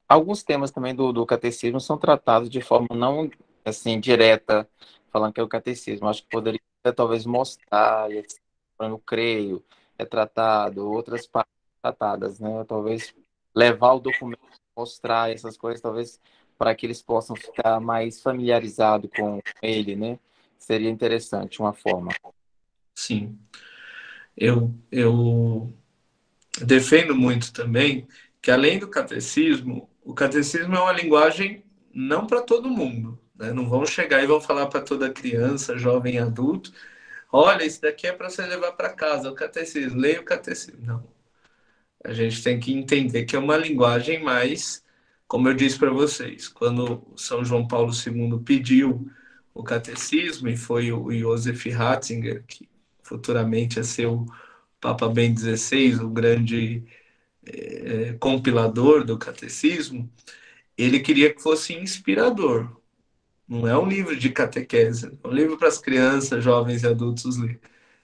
Alguns temas também do catecismo são tratados de forma não assim direta, falando que é o catecismo. Acho que poderia talvez mostrar, eu creio, é tratado, outras partes tratadas, né? Talvez levar o documento, mostrar essas coisas, talvez para que eles possam ficar mais familiarizados com ele, né? Seria interessante uma forma. Sim. Eu defendo muito também que, além do catecismo, o catecismo é uma linguagem não para todo mundo, né? Não vão chegar e vão falar para toda criança, jovem, adulto, olha, isso daqui é para você levar para casa, o catecismo, leia o catecismo. Não. A gente tem que entender que é uma linguagem mais, como eu disse para vocês, quando São João Paulo II pediu o catecismo, e foi o Joseph Ratzinger, que futuramente ia ser o Papa Bento XVI, o grande compilador do catecismo, ele queria que fosse inspirador. Não é um livro de catequese, é um livro para as crianças, jovens e adultos ler.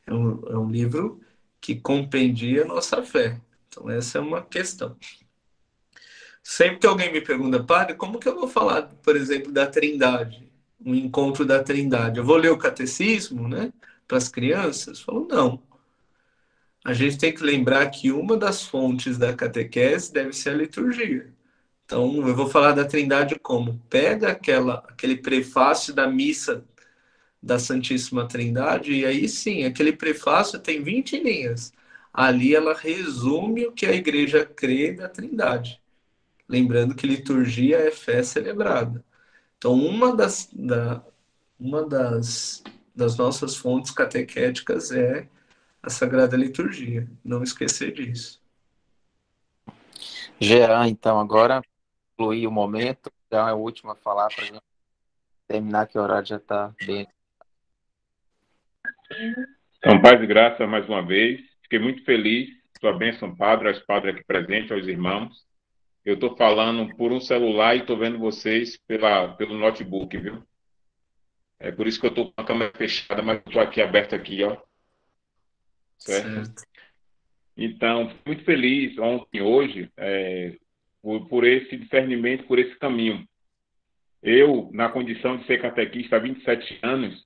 É um livro que compendia a nossa fé. Então, essa é uma questão. Sempre que alguém me pergunta, padre, como que eu vou falar, por exemplo, da Trindade? Um encontro da Trindade. Eu vou ler o catecismo, né, para as crianças? Eu falo, não. A gente tem que lembrar que uma das fontes da catequese deve ser a liturgia. Então, eu vou falar da Trindade como? Pega aquele prefácio da missa da Santíssima Trindade, e aí sim, aquele prefácio tem 20 linhas. Ali ela resume o que a igreja crê da Trindade. Lembrando que liturgia é fé celebrada. Então, uma das nossas fontes catequéticas é a Sagrada Liturgia. Não esquecer disso. Jean, então, agora concluir o momento, já é o último a falar para a gente terminar, que o horário já está bem. Então, paz e graça mais uma vez. Fiquei muito feliz. Sua bênção, padre, aos padres aqui presentes, aos irmãos. Eu estou falando por um celular e estou vendo vocês pelo notebook, viu? É por isso que eu estou com a câmera fechada, mas estou aqui aberto aqui, ó. Certo? Então, muito feliz ontem e hoje por esse discernimento, por esse caminho. Eu, na condição de ser catequista há 27 anos,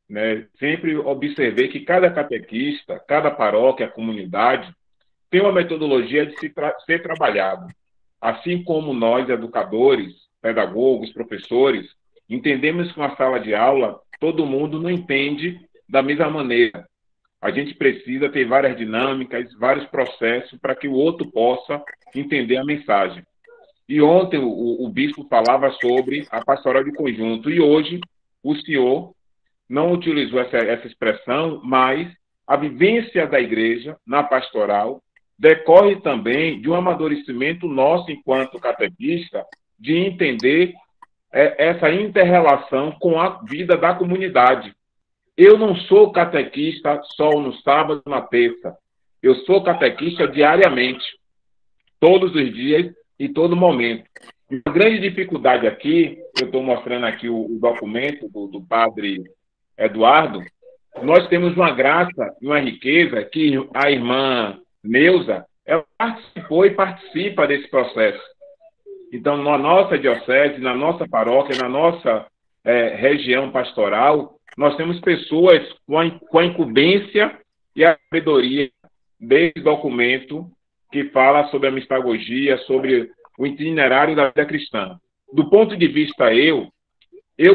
né, sempre observei que cada catequista, cada paróquia, comunidade, tem uma metodologia de ser trabalhado. Assim como nós, educadores, pedagogos, professores, entendemos que uma sala de aula, todo mundo não entende da mesma maneira. A gente precisa ter várias dinâmicas, vários processos para que o outro possa entender a mensagem. E ontem o bispo falava sobre a pastoral de conjunto, e hoje o senhor não utilizou essa expressão, mas a vivência da igreja na pastoral decorre também de um amadurecimento nosso enquanto catequista, de entender essa inter-relação com a vida da comunidade. Eu não sou catequista só no sábado, na terça. Eu sou catequista diariamente, todos os dias e todo momento. E a grande dificuldade aqui, eu estou mostrando aqui o documento do padre Eduardo, nós temos uma graça e uma riqueza que a irmã Neuza, ela participou e participa desse processo. Então, na nossa diocese, na nossa paróquia, na nossa região pastoral, nós temos pessoas com a incumbência e a sabedoria desse documento que fala sobre a mistagogia, sobre o itinerário da vida cristã. Do ponto de vista eu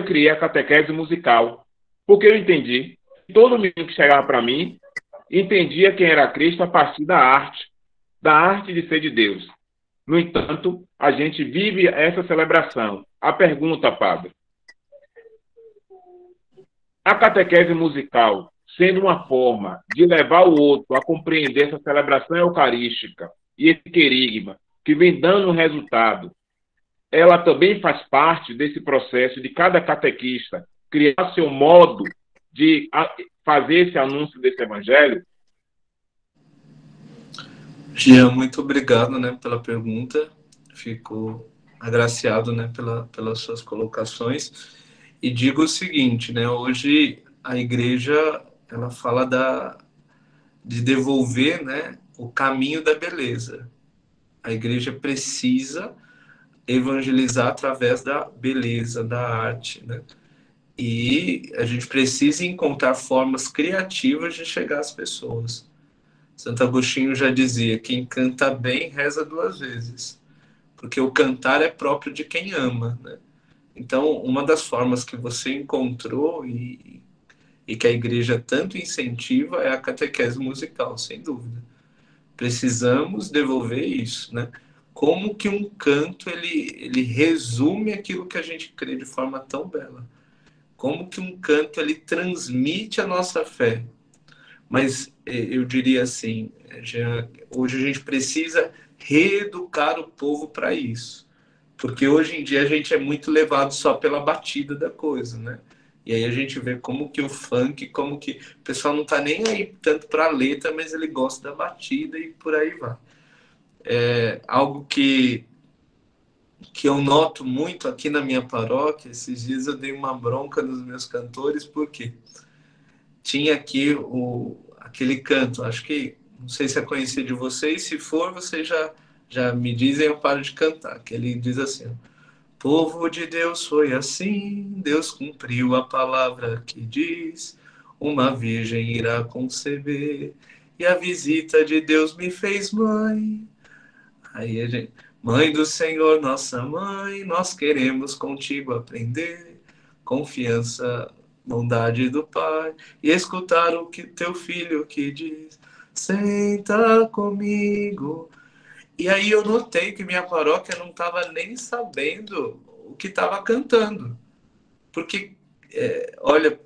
criei a catequese musical, porque eu entendi que todo menino que chegava para mim entendia quem era Cristo a partir da arte de ser de Deus. No entanto, a gente vive essa celebração. A pergunta, padre, a catequese musical, sendo uma forma de levar o outro a compreender essa celebração eucarística e esse querigma que vem dando um resultado, ela também faz parte desse processo de cada catequista criar seu modo de fazer esse anúncio desse evangelho? Jean, muito obrigado, né, pela pergunta. Fico agraciado, né, pelas suas colocações. E digo o seguinte, né, hoje a igreja ela fala de devolver, né, o caminho da beleza. A igreja precisa evangelizar através da beleza, da arte, né? E a gente precisa encontrar formas criativas de chegar às pessoas. Santo Agostinho já dizia, quem canta bem reza 2 vezes. porque o cantar é próprio de quem ama, né? Então, uma das formas que você encontrou e que a igreja tanto incentiva é a catequese musical, sem dúvida. Precisamos devolver isso, né? Como que um canto ele resume aquilo que a gente crê de forma tão bela? Como que um canto ele transmite a nossa fé? Mas eu diria assim, Jean, hoje a gente precisa reeducar o povo para isso, porque hoje em dia a gente é muito levado só pela batida da coisa, né? E aí a gente vê como que o funk, como que o pessoal não tá nem aí tanto para a letra, mas ele gosta da batida e por aí vai. É algo que eu noto muito aqui na minha paróquia. Esses dias eu dei uma bronca nos meus cantores, porque tinha aqui aquele canto, acho que, não sei se é conhecido de vocês, se for, vocês já me dizem, eu paro de cantar, que ele diz assim: povo de Deus foi assim, Deus cumpriu a palavra que diz, uma virgem irá conceber, e a visita de Deus me fez mãe. Aí a gente, mãe do Senhor, nossa mãe, nós queremos contigo aprender, confiança, bondade do Pai, e escutar o que teu filho que diz, senta comigo. E aí eu notei que minha paróquia não estava nem sabendo o que estava cantando. Porque, olha,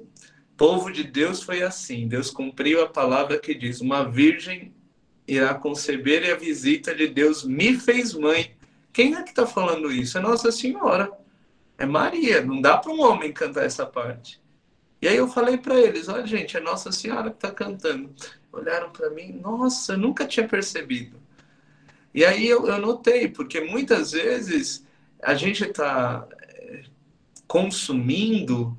povo de Deus foi assim, Deus cumpriu a palavra que diz, uma virgem irá conceber e a visita de Deus me fez mãe. Quem é que está falando isso? É Nossa Senhora. É Maria. Não dá para um homem cantar essa parte. E aí eu falei para eles, olha gente, é Nossa Senhora que está cantando. Olharam para mim, nossa, eu nunca tinha percebido. E aí eu notei, porque muitas vezes a gente está consumindo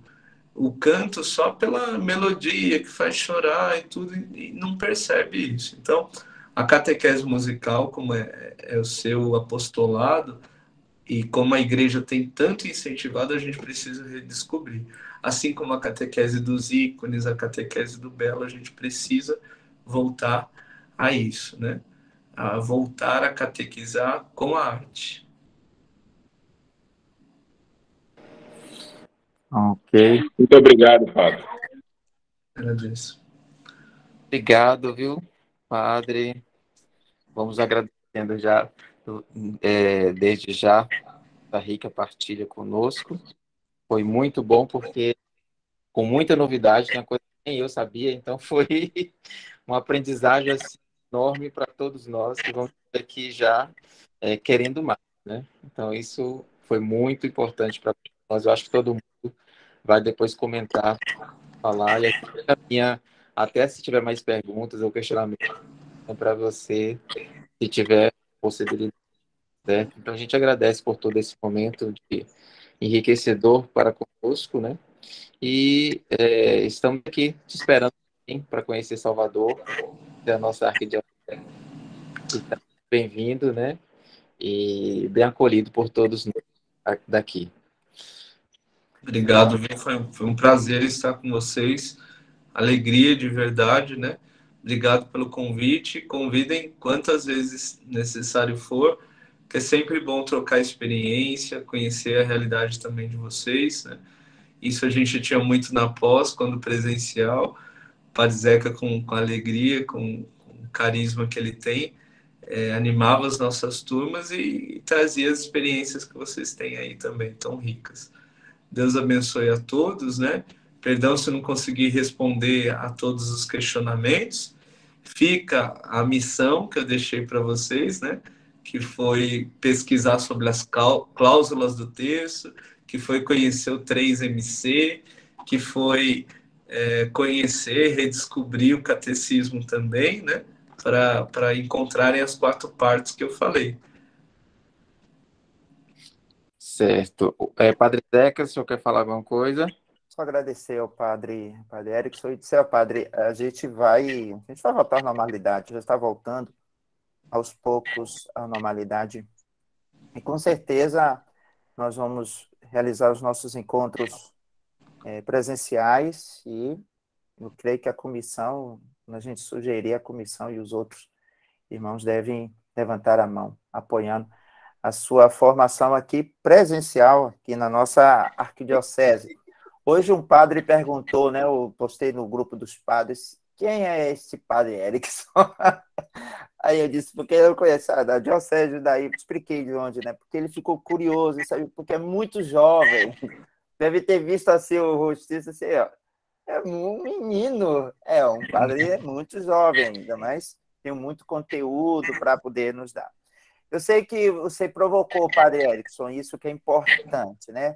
o canto só pela melodia que faz chorar e tudo, e não percebe isso. Então, a catequese musical, como é o seu apostolado, e como a igreja tem tanto incentivado, a gente precisa redescobrir. Assim como a catequese dos ícones, a catequese do belo, a gente precisa voltar a isso, né? A voltar a catequizar com a arte. Ok. Muito obrigado, Padre. Agradeço. Obrigado, viu, padre? Vamos agradecendo já, desde já, a rica partilha conosco. Foi muito bom, porque com muita novidade, tinha coisa que nem eu sabia, então foi um aprendizagem assim, enorme para todos nós que vamos aqui já querendo mais, né? Então isso foi muito importante para nós. Eu acho que todo mundo vai depois comentar, falar, e aqui caminha, até se tiver mais perguntas ou questionamentos para você, se tiver possibilidade, certo? Então a gente agradece por todo esse momento de enriquecedor para conosco, né? E estamos aqui te esperando para conhecer Salvador, é a nossa arquidiocese. Então, bem-vindo, né? E bem acolhido por todos nós daqui. Obrigado, Vim. Foi um prazer estar com vocês. Alegria de verdade, né? Obrigado pelo convite. Convidem quantas vezes necessário for, que é sempre bom trocar experiência, conhecer a realidade também de vocês, né? Isso a gente tinha muito na pós, quando presencial. Padre Zeca, com alegria, com o carisma que ele tem, animava as nossas turmas e trazia as experiências que vocês têm aí também, tão ricas. Deus abençoe a todos, né? Perdão se não conseguir responder a todos os questionamentos. Fica a missão que eu deixei para vocês, né? Que foi pesquisar sobre as cláusulas do texto, que foi conhecer o 3MC, que foi conhecer, redescobrir o catecismo também, né? Para encontrarem as 4 partes que eu falei. Certo. Padre Zeca, o senhor quer falar alguma coisa? Só agradecer ao padre Erickson e dizer ao padre, a gente vai voltar à normalidade, já está voltando aos poucos à normalidade. E com certeza nós vamos realizar os nossos encontros presenciais e eu creio que a comissão, a gente sugerir a comissão e os outros irmãos devem levantar a mão, apoiando a sua formação aqui presencial, aqui na nossa arquidiocese. Hoje um padre perguntou, né, eu postei no grupo dos padres, quem é esse padre Erickson? Aí eu disse, porque eu conheço da diocese daí, expliquei de onde, né? Porque ele ficou curioso, sabe? Porque é muito jovem. Deve ter visto assim o rostiço, assim, ó. É um menino, um padre muito jovem ainda, mas tem muito conteúdo para poder nos dar. Eu sei que você provocou o padre Erickson, isso que é importante, né?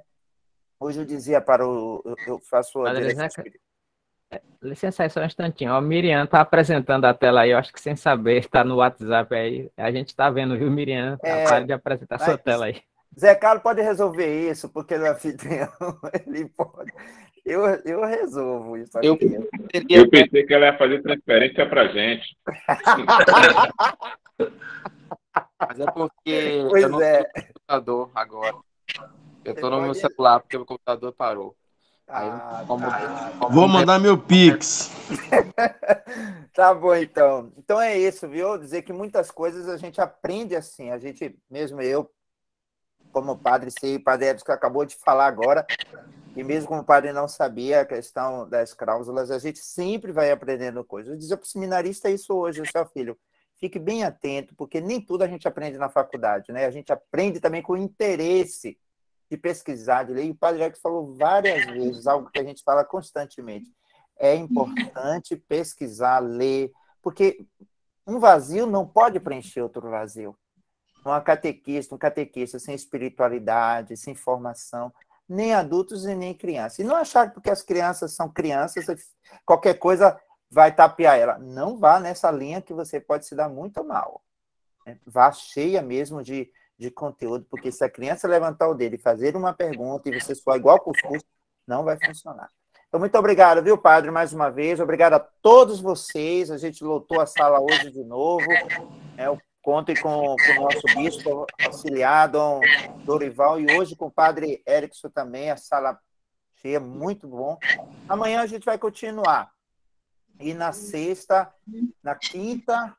Hoje eu dizia para o... Eu faço a Padre direção Zeca, espírita. licença aí só um instantinho. Ó, o Miriam está apresentando a tela aí, eu acho que sem saber, está no WhatsApp aí. A gente está vendo, viu, Miriam? Pare de apresentar sua tela aí. Zé Carlos pode resolver isso, porque ele é anfitrião, ele pode. Eu resolvo isso aqui. Eu pensei que ela ia fazer transferência para gente. Mas é porque Pois eu não é. tenho computador agora. Eu estou no meu celular porque o computador parou. Aí eu não como- Vou mandar meu Pix. Tá bom, então. Então é isso, viu? Dizer que muitas coisas a gente aprende assim. A gente, mesmo eu, como padre, sei, o padre Edson que acabou de falar agora, e mesmo como o padre não sabia a questão das cláusulas, a gente sempre vai aprendendo coisas. Eu dizia para o seminarista isso hoje, seu filho. Fique bem atento, porque nem tudo a gente aprende na faculdade, né? A gente aprende também com interesse de pesquisar, de ler. E o padre Edson falou várias vezes, algo que a gente fala constantemente. É importante pesquisar, ler, porque um vazio não pode preencher outro vazio. Um catequista sem espiritualidade, sem formação, nem adultos e nem crianças. E não achar que porque as crianças são crianças, qualquer coisa vai tapear ela. Não vá nessa linha que você pode se dar muito mal. Né? Vá cheia mesmo de conteúdo, porque se a criança levantar o dedo e fazer uma pergunta e você soar igual cuscuz, não vai funcionar. Então, muito obrigado, viu, padre, mais uma vez. Obrigado a todos vocês. A gente lotou a sala hoje de novo. Contem com o nosso bispo auxiliar, Dom Dorival, e hoje com o padre Erickson também, a sala cheia, muito bom. Amanhã a gente vai continuar. E na sexta, na quinta,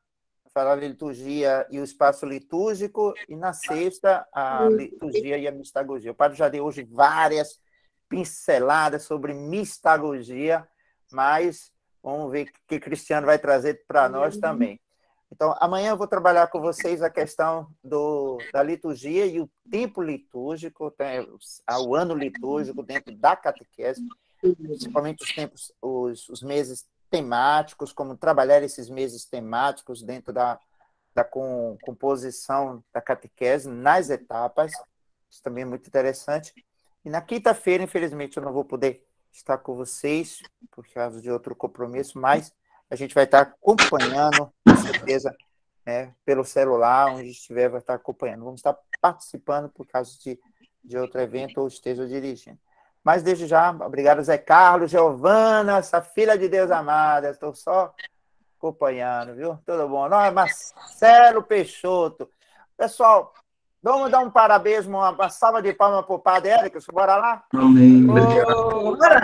falar a liturgia e o espaço litúrgico, e na sexta, a liturgia e a mistagogia. O padre já deu hoje várias pinceladas sobre mistagogia, mas vamos ver o que Cristiano vai trazer para nós também. Então, amanhã eu vou trabalhar com vocês a questão da liturgia e o tempo litúrgico, o ano litúrgico dentro da catequese, principalmente os meses temáticos, como trabalhar esses meses temáticos dentro da composição da catequese nas etapas. Isso também é muito interessante. E na quinta-feira, infelizmente, eu não vou poder estar com vocês, por causa de outro compromisso, mas a gente vai estar acompanhando, com certeza, pelo celular, onde estiver, vai estar acompanhando. Vamos estar participando por causa de outro evento ou esteja dirigindo. Mas, desde já, obrigado, Zé Carlos, Giovana, essa filha de Deus amada. Estou só acompanhando, viu? Tudo bom. Nós, Marcelo Peixoto. Pessoal, vamos dar um parabéns, uma salva de palmas para o padre Erickson. Bora lá? Amém. Bora!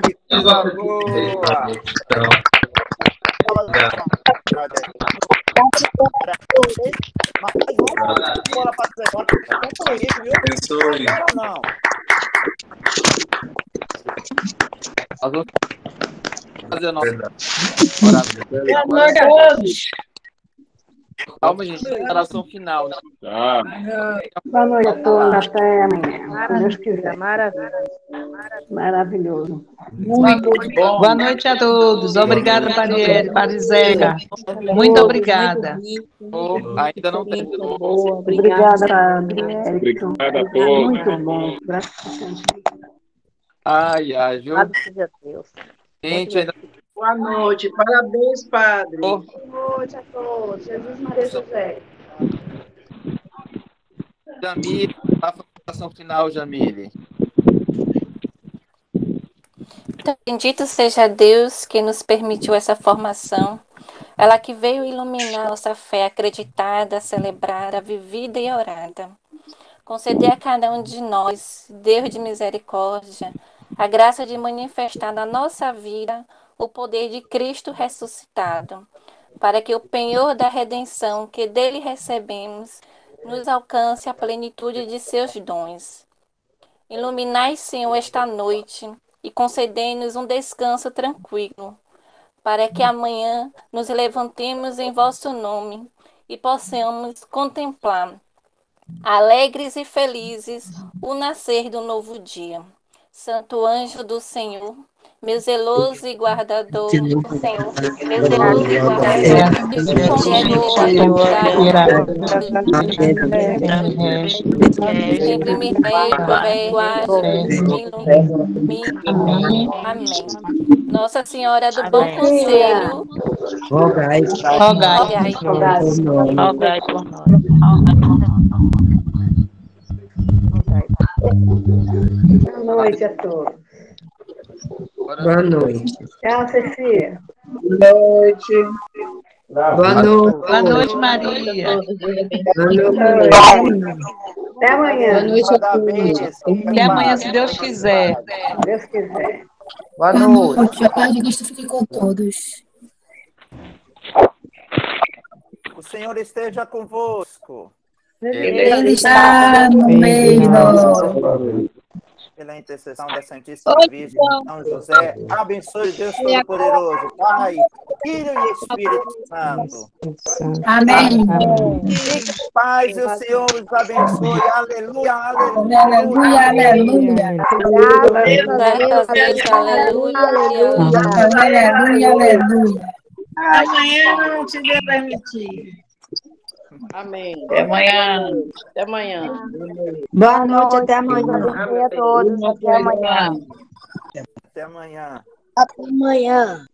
Abençoe. Não. Nós vamos fazer a nossa Boa noite a todos. calma, gente. Declaração final. Né? Tá. Boa noite a todos, até amanhã. Se Deus quiser. Maravilhoso. Muito bom. Boa noite a todos. Obrigada, Padre Zeca. Muito obrigada. Ainda não tem. Obrigada, Padre Erickson. Obrigada a todos. Muito bom. Graças Ai, viu? a Deus. Gente, ainda. Boa noite. Parabéns, padre. Boa noite a todos. Jesus Maria José. Jamile, a formação final, Jamile. Então, bendito seja Deus que nos permitiu essa formação. Ela que veio iluminar nossa fé acreditada, celebrada, vivida e orada. Conceder a cada um de nós, Deus de misericórdia, a graça de manifestar na nossa vida o poder de Cristo ressuscitado, para que o penhor da redenção que dele recebemos nos alcance a plenitude de seus dons. Iluminai, Senhor, esta noite e concedei-nos um descanso tranquilo, para que amanhã nos levantemos em vosso nome e possamos contemplar, alegres e felizes, o nascer do novo dia. Santo anjo do Senhor, meu zeloso e guardador, Senhor, meu zeloso e guardador, sempre me Amém. Nossa Senhora do Bom Conselho, rogai por nós. Boa noite a todos. Boa noite. Tchau, Cecília. Boa noite. Boa noite. Boa noite, Maria. Boa noite. Até amanhã. Boa noite a todos. Até amanhã, se Deus quiser. Se Deus quiser. Boa noite. A paz de Cristo fique com todos. O Senhor esteja convosco. Ele está no meio. Pela intercessão da Santíssima Virgem São José, abençoe Deus Todo-Poderoso, Pai, Filho e Espírito Santo. Amém. Fique em paz e o Senhor os abençoe. Aleluia, aleluia. Aleluia, aleluia. Aleluia, aleluia. Amanhã, se Deus permitir. Amém. Até amanhã. Até amanhã. Boa noite, até amanhã. Abençoe a todos. Até amanhã. Até amanhã. Até amanhã.